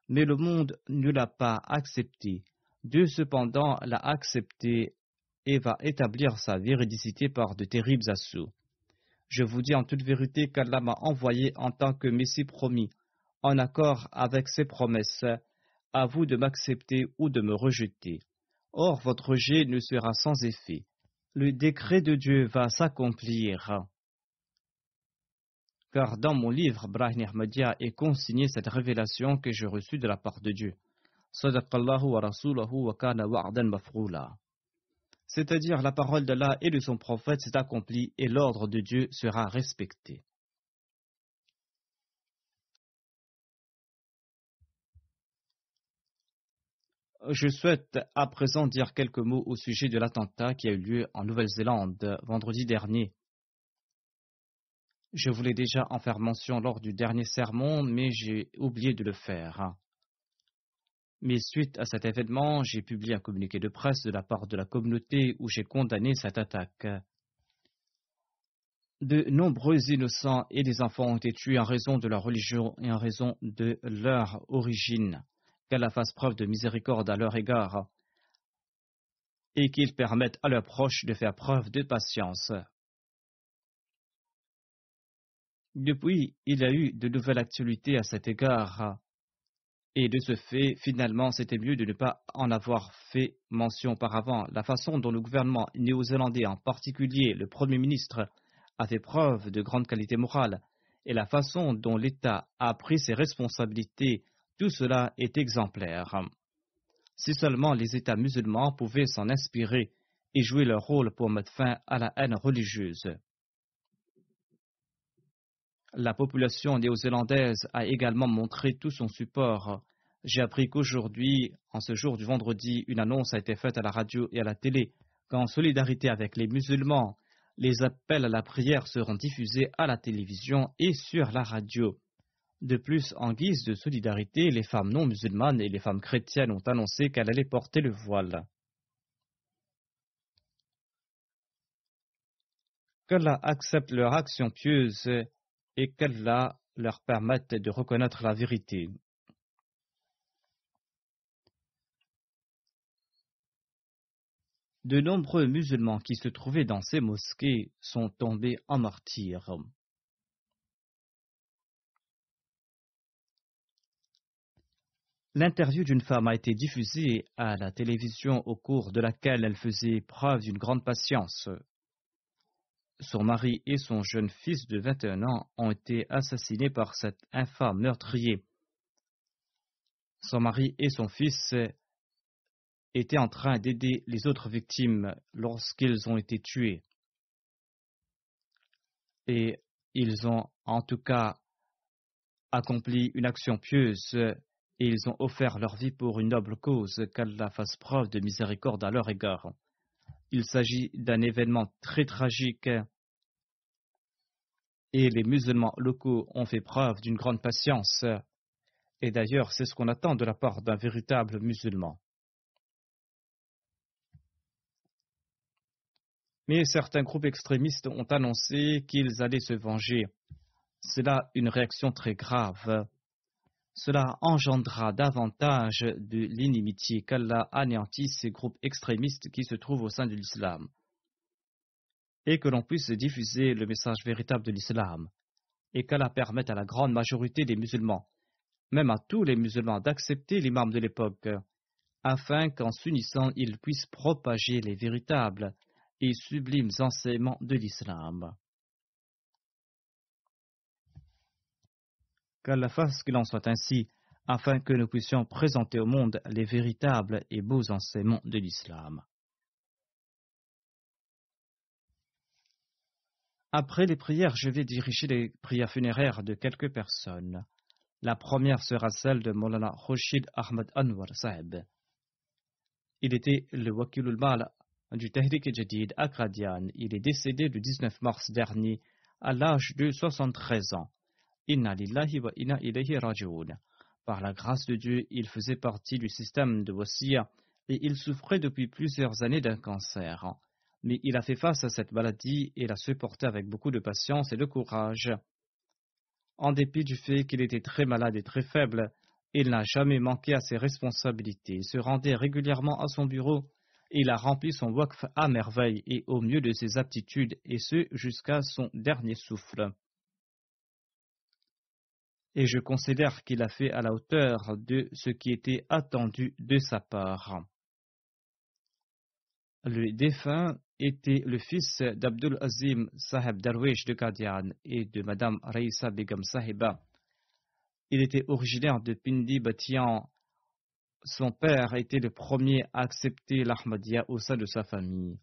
Mais le monde ne l'a pas accepté. Dieu cependant l'a accepté et va établir sa véridicité par de terribles assauts. Je vous dis en toute vérité qu'Allah m'a envoyé en tant que Messie promis, en accord avec ses promesses, à vous de m'accepter ou de me rejeter. Or, votre rejet ne sera sans effet. Le décret de Dieu va s'accomplir. Car dans mon livre, Brahim Ahmadiyya est consigné cette révélation que j'ai reçue de la part de Dieu. Sadaqallahu wa rasulahu wa kana wa'dan maf'ula. C'est-à-dire la parole d'Allah et de son prophète s'est accomplie et l'ordre de Dieu sera respecté. Je souhaite à présent dire quelques mots au sujet de l'attentat qui a eu lieu en Nouvelle-Zélande vendredi dernier. Je voulais déjà en faire mention lors du dernier sermon, mais j'ai oublié de le faire. Mais suite à cet événement, j'ai publié un communiqué de presse de la part de la communauté où j'ai condamné cette attaque. De nombreux innocents et des enfants ont été tués en raison de leur religion et en raison de leur origine. Qu'Allah fasse preuve de miséricorde à leur égard et qu'ils permettent à leurs proches de faire preuve de patience. Depuis, il y a eu de nouvelles actualités à cet égard. Et de ce fait, finalement, c'était mieux de ne pas en avoir fait mention auparavant. La façon dont le gouvernement néo-zélandais, en particulier le Premier ministre, a fait preuve de grande qualité morale, et la façon dont l'État a pris ses responsabilités, tout cela est exemplaire. Si seulement les États musulmans pouvaient s'en inspirer et jouer leur rôle pour mettre fin à la haine religieuse. La population néo-zélandaise a également montré tout son support. J'ai appris qu'aujourd'hui, en ce jour du vendredi, une annonce a été faite à la radio et à la télé qu'en solidarité avec les musulmans, les appels à la prière seront diffusés à la télévision et sur la radio. De plus, en guise de solidarité, les femmes non musulmanes et les femmes chrétiennes ont annoncé qu'elles allaient porter le voile. Qu'Allah accepte leur action pieuse et qu'Allah leur permette de reconnaître la vérité. De nombreux musulmans qui se trouvaient dans ces mosquées sont tombés en martyrs. L'interview d'une femme a été diffusée à la télévision au cours de laquelle elle faisait preuve d'une grande patience. Son mari et son jeune fils de 21 ans ont été assassinés par cet infâme meurtrier. Son mari et son fils étaient en train d'aider les autres victimes lorsqu'ils ont été tués. Et ils ont en tout cas accompli une action pieuse et ils ont offert leur vie pour une noble cause, qu'Allah fasse preuve de miséricorde à leur égard. Il s'agit d'un événement très tragique et les musulmans locaux ont fait preuve d'une grande patience. Et d'ailleurs, c'est ce qu'on attend de la part d'un véritable musulman. Mais certains groupes extrémistes ont annoncé qu'ils allaient se venger. C'est là une réaction très grave. Cela engendrera davantage de l'inimitié qu'Allah anéantisse ces groupes extrémistes qui se trouvent au sein de l'islam. Et que l'on puisse diffuser le message véritable de l'islam. Et qu'Allah permette à la grande majorité des musulmans, même à tous les musulmans, d'accepter l'imam de l'époque, afin qu'en s'unissant, ils puissent propager les véritables et sublimes enseignements de l'islam. Qu'Allah fasse qu'il en soit ainsi, afin que nous puissions présenter au monde les véritables et beaux enseignements de l'islam. Après les prières, je vais diriger les prières funéraires de quelques personnes. La première sera celle de Maulana Khurshid Ahmad Anwar Saheb. Il était le Wakilul Mal du Tahrik Jadid à Qadian. Il est décédé le 19 mars dernier à l'âge de 73 ans. Inna lillahi wa inna ilayhi raji'un. Par la grâce de Dieu, il faisait partie du système de Wasiya et il souffrait depuis plusieurs années d'un cancer. Mais il a fait face à cette maladie et l'a supporté avec beaucoup de patience et de courage. En dépit du fait qu'il était très malade et très faible, il n'a jamais manqué à ses responsabilités. Il se rendait régulièrement à son bureau et il a rempli son waqf à merveille et au mieux de ses aptitudes, et ce jusqu'à son dernier souffle. Et je considère qu'il a fait à la hauteur de ce qui était attendu de sa part. Le défunt était le fils d'Abdul Azim Saheb Darwish de Qadian et de Madame Raïsa Begum Sahiba. Il était originaire de Pindi Batian. Son père était le premier à accepter l'Ahmadiyya au sein de sa famille.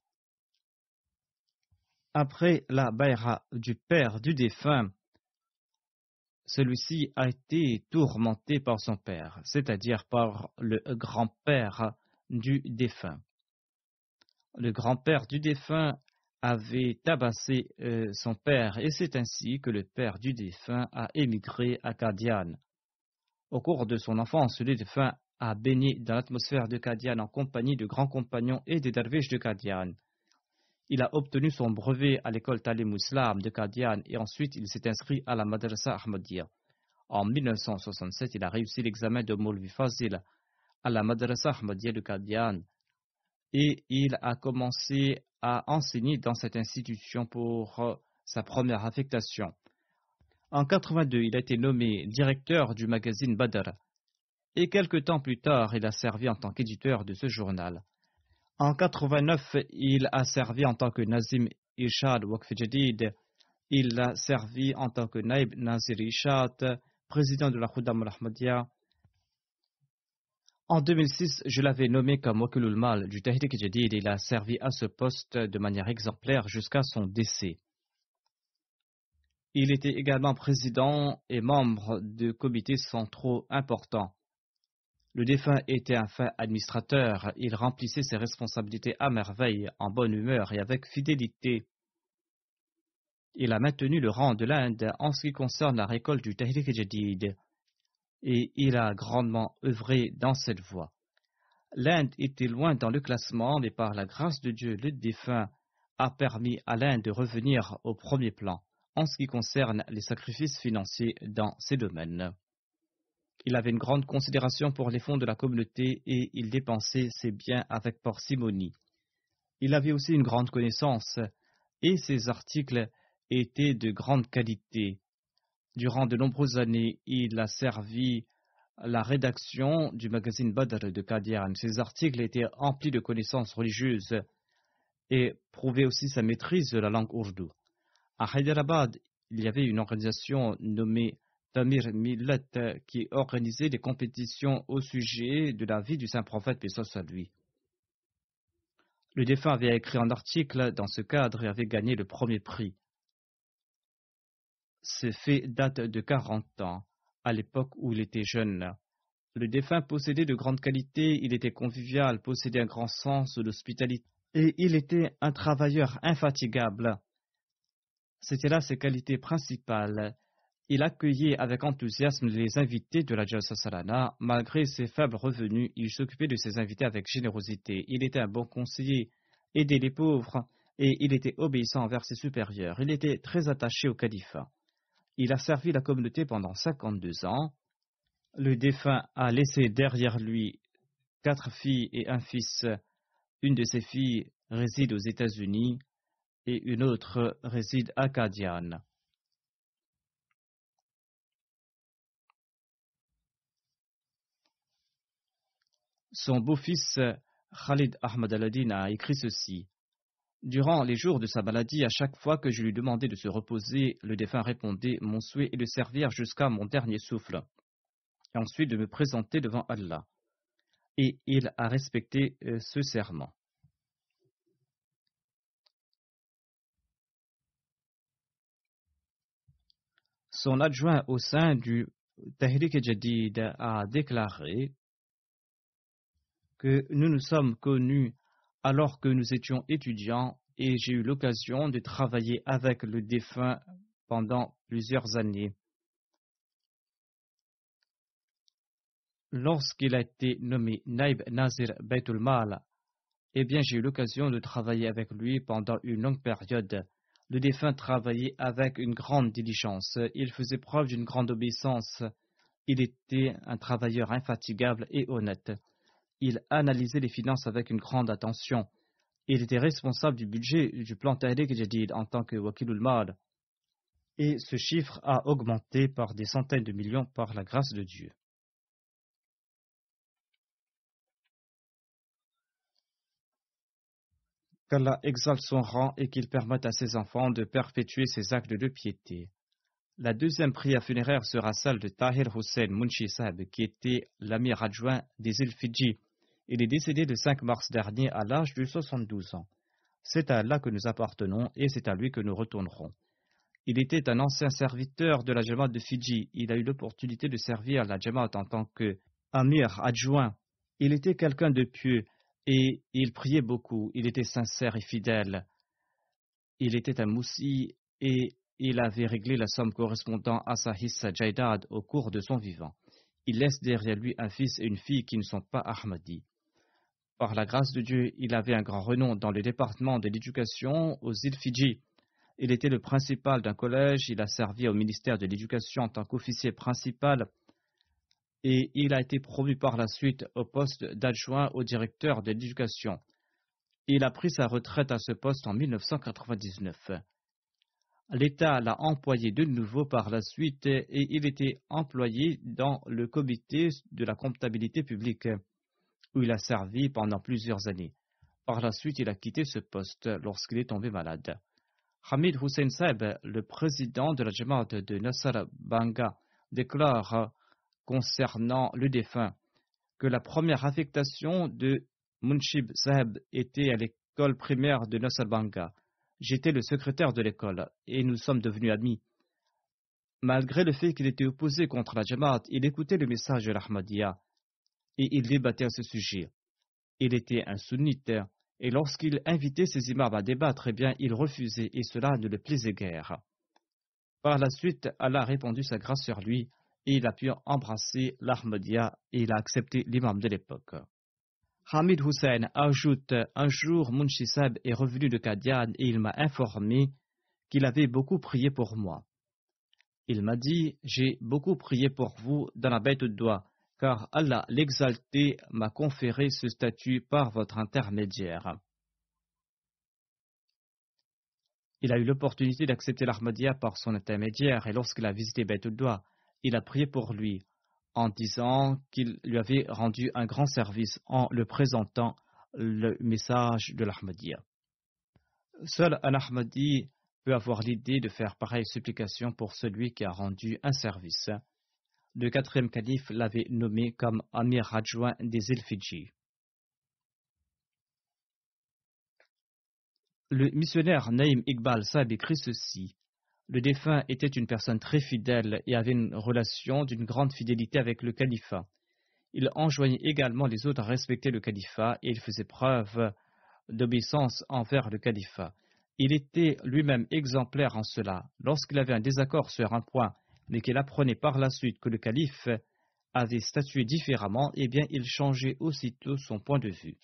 Après la bayra du père du défunt, celui-ci a été tourmenté par son père, c'est-à-dire par le grand-père du défunt. Le grand-père du défunt avait tabassé son père et c'est ainsi que le père du défunt a émigré à Qadian. Au cours de son enfance, le défunt a baigné dans l'atmosphère de Qadian en compagnie de grands compagnons et des derviches de Qadian. Il a obtenu son brevet à l'école Talim Islam de Qadian et ensuite il s'est inscrit à la Madrasa Ahmadiyya. En 1967, il a réussi l'examen de Maulvi Fazil à la Madrasa Ahmadiyya de Qadian et il a commencé à enseigner dans cette institution pour sa première affectation. En 1982, il a été nommé directeur du magazine Badr et quelque temps plus tard, il a servi en tant qu'éditeur de ce journal. En 1989, il a servi en tant que Nazim Irshad Waqf Jadid. Il a servi en tant que Naib Nazir Irshad, président de la Khuddam al-Ahmadiyya. En 2006, je l'avais nommé comme Wakilul Mal du Tahrik Jadid et il a servi à ce poste de manière exemplaire jusqu'à son décès. Il était également président et membre de comités centraux importants. Le défunt était un fin administrateur, il remplissait ses responsabilités à merveille, en bonne humeur et avec fidélité. Il a maintenu le rang de l'Inde en ce qui concerne la récolte du Tahrik Jadid et il a grandement œuvré dans cette voie. L'Inde était loin dans le classement, mais par la grâce de Dieu, le défunt a permis à l'Inde de revenir au premier plan en ce qui concerne les sacrifices financiers dans ces domaines. Il avait une grande considération pour les fonds de la communauté et il dépensait ses biens avec parcimonie. Il avait aussi une grande connaissance et ses articles étaient de grande qualité. Durant de nombreuses années, il a servi la rédaction du magazine Badr de Qadian. Ses articles étaient emplis de connaissances religieuses et prouvaient aussi sa maîtrise de la langue ourdou. À Hyderabad, il y avait une organisation nommée Tamir Millet qui organisait des compétitions au sujet de la vie du saint prophète, paix soit lui. Le défunt avait écrit un article dans ce cadre et avait gagné le premier prix. Ce fait date de 40 ans, à l'époque où il était jeune. Le défunt possédait de grandes qualités, il était convivial, possédait un grand sens d'hospitalité et il était un travailleur infatigable. C'étaient là ses qualités principales. Il accueillait avec enthousiasme les invités de la Jalsa Salana. Malgré ses faibles revenus, il s'occupait de ses invités avec générosité. Il était un bon conseiller, aidait les pauvres et il était obéissant envers ses supérieurs. Il était très attaché au califat. Il a servi la communauté pendant 52 ans. Le défunt a laissé derrière lui 4 filles et un fils. Une de ses filles réside aux États-Unis et une autre réside à Qadian. Son beau-fils Khalid Ahmad al-Adin a écrit ceci. Durant les jours de sa maladie, à chaque fois que je lui demandais de se reposer, le défunt répondait « Mon souhait est de servir jusqu'à mon dernier souffle, et ensuite de me présenter devant Allah. » Et il a respecté ce serment. Son adjoint au sein du Tahrik Jadid a déclaré que nous nous sommes connus alors que nous étions étudiants et j'ai eu l'occasion de travailler avec le défunt pendant plusieurs années. Lorsqu'il a été nommé Naib Nazir Baitul Mal, j'ai eu l'occasion de travailler avec lui pendant une longue période. Le défunt travaillait avec une grande diligence. Il faisait preuve d'une grande obéissance. Il était un travailleur infatigable et honnête. Il analysait les finances avec une grande attention. Il était responsable du budget du plan Tahrik Jadid en tant que Wakilul Mal. Et ce chiffre a augmenté par des centaines de millions par la grâce de Dieu. Qu'Allah exalte son rang et qu'il permette à ses enfants de perpétuer ses actes de piété. La deuxième prière funéraire sera celle de Tahir Hussein Munshi Saheb, qui était l'amir adjoint des îles Fidji. Il est décédé le 5 mars dernier à l'âge de 72 ans. C'est à Allah que nous appartenons et c'est à lui que nous retournerons. Il était un ancien serviteur de la Jamaat de Fidji. Il a eu l'opportunité de servir la Jamaat en tant qu'amir adjoint. Il était quelqu'un de pieux et il priait beaucoup. Il était sincère et fidèle. Il était un moussi et il avait réglé la somme correspondant à sa hissa jaidad au cours de son vivant. Il laisse derrière lui un fils et une fille qui ne sont pas Ahmadis. Par la grâce de Dieu, il avait un grand renom dans le département de l'éducation aux îles Fidji. Il était le principal d'un collège, il a servi au ministère de l'Éducation en tant qu'officier principal et il a été promu par la suite au poste d'adjoint au directeur de l'Éducation. Il a pris sa retraite à ce poste en 1999. L'État l'a employé de nouveau par la suite et il était employé dans le comité de la comptabilité publique où il a servi pendant plusieurs années. Par la suite, il a quitté ce poste lorsqu'il est tombé malade. Hamid Hussein Saeb, le président de la Jamaat de Nasser Banga, déclare concernant le défunt que la première affectation de Munshib Saeb était à l'école primaire de Nasser Banga. J'étais le secrétaire de l'école et nous sommes devenus amis. Malgré le fait qu'il était opposé contre la Jamaat, il écoutait le message de l'Ahmadiyya et il débattait à ce sujet. Il était un sunnite et lorsqu'il invitait ses imams à débattre, il refusait et cela ne le plaisait guère. Par la suite, Allah a répandu sa grâce sur lui et il a pu embrasser l'Ahmadiyya et il a accepté l'imam de l'époque. Hamid Hussein ajoute: un jour, Munshi Saheb est revenu de Qadian et il m'a informé qu'il avait beaucoup prié pour moi. Il m'a dit: j'ai beaucoup prié pour vous dans la bête de doigt, car Allah l'exalté m'a conféré ce statut par votre intermédiaire. Il a eu l'opportunité d'accepter l'Ahmadiyya par son intermédiaire et lorsqu'il a visité Beit al-Doua, il a prié pour lui en disant qu'il lui avait rendu un grand service en le présentant le message de l'Ahmadiyya. Seul un Ahmadi peut avoir l'idée de faire pareille supplication pour celui qui a rendu un service. Le quatrième calife l'avait nommé comme amir adjoint des îles Fidji. Le missionnaire Naïm Iqbal Saheb écrit ceci: le défunt était une personne très fidèle et avait une relation d'une grande fidélité avec le califat. Il enjoignait également les autres à respecter le califat et il faisait preuve d'obéissance envers le califat. Il était lui-même exemplaire en cela. Lorsqu'il avait un désaccord sur un point, mais qu'il apprenait par la suite que le calife avait statué différemment, il changeait aussitôt son point de vue.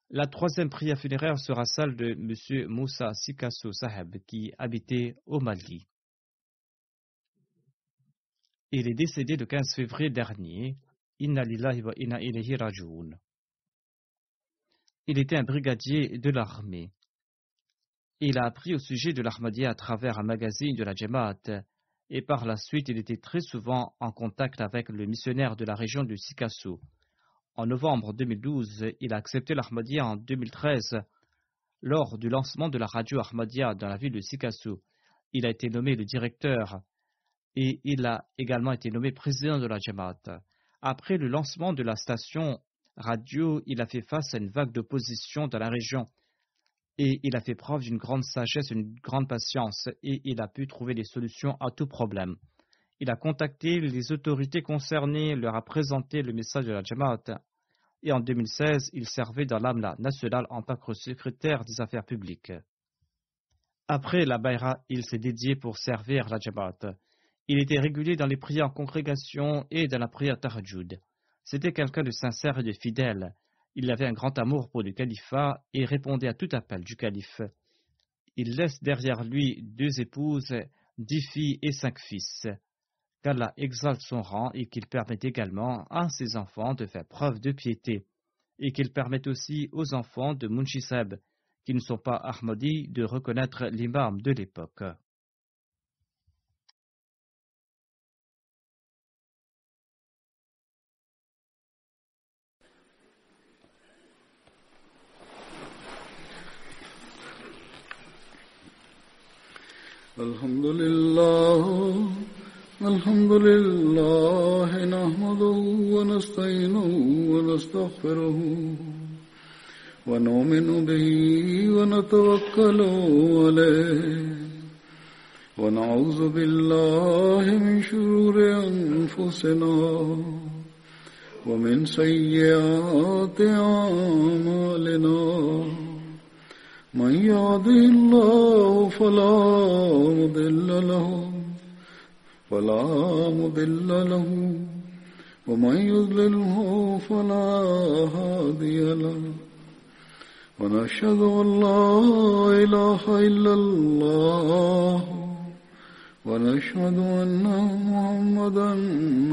La troisième prière funéraire sera celle de M. Moussa Sikasso Saheb qui habitait au Mali. Il est décédé le 15 février dernier. Inna lillahi wa inna ilayhi raji'un. Il était un brigadier de l'armée. Il a appris au sujet de l'Ahmadiyya à travers un magazine de la Jamaat et par la suite il était très souvent en contact avec le missionnaire de la région de Sikasso. En novembre 2012, il a accepté l'Ahmadiyya en 2013 lors du lancement de la radio Ahmadiyya dans la ville de Sikasso. Il a été nommé le directeur et il a également été nommé président de la Jamaat. Après le lancement de la station radio, il a fait face à une vague d'opposition dans la région et il a fait preuve d'une grande sagesse, une grande patience et il a pu trouver des solutions à tout problème. Il a contacté les autorités concernées, leur a présenté le message de la Jamaat et en 2016, il servait dans l'Amla nationale en tant que secrétaire des affaires publiques. Après la Bayra, il s'est dédié pour servir la Jamaat. Il était régulier dans les prières en congrégation et dans la prière Tahajjud. C'était quelqu'un de sincère et de fidèle. Il avait un grand amour pour le califat et répondait à tout appel du calife. Il laisse derrière lui 2 épouses, 10 filles et 5 fils. Qu'Allah exalte son rang et qu'il permette également à ses enfants de faire preuve de piété et qu'il permette aussi aux enfants de Munshi Saheb, qui ne sont pas Ahmadis, de reconnaître l'imam de l'époque. Alhamdulillah, nahmaduhu wa nasta'inuhu wa nastaghfiruhu wa nu'minu bihi wa natawakkalu alayhi wa na'udhu billahi min shururi anfusina wa min sayyiati a'malina. من يهده الله فلا مضل له ومن يضلله فلا هادي له ونشهد أن لا إله إلا الله ونشهد أن محمدا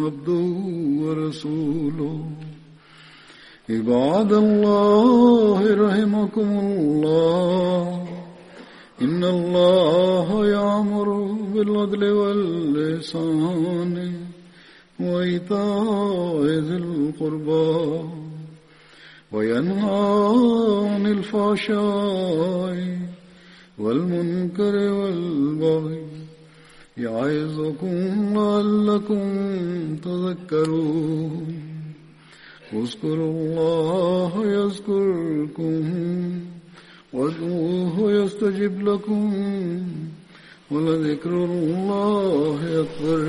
عبده ورسوله. عباد الله رحمكم الله إن الله يأمر بالعدل والإحسان وإيتاء ذي القربى وينهى عن الفحشاء والمنكر والبغي يعظكم لعلكم تذكرون. اذكروا الله يذكركم وادعوه يستجب لكم ولذكر الله أكبر.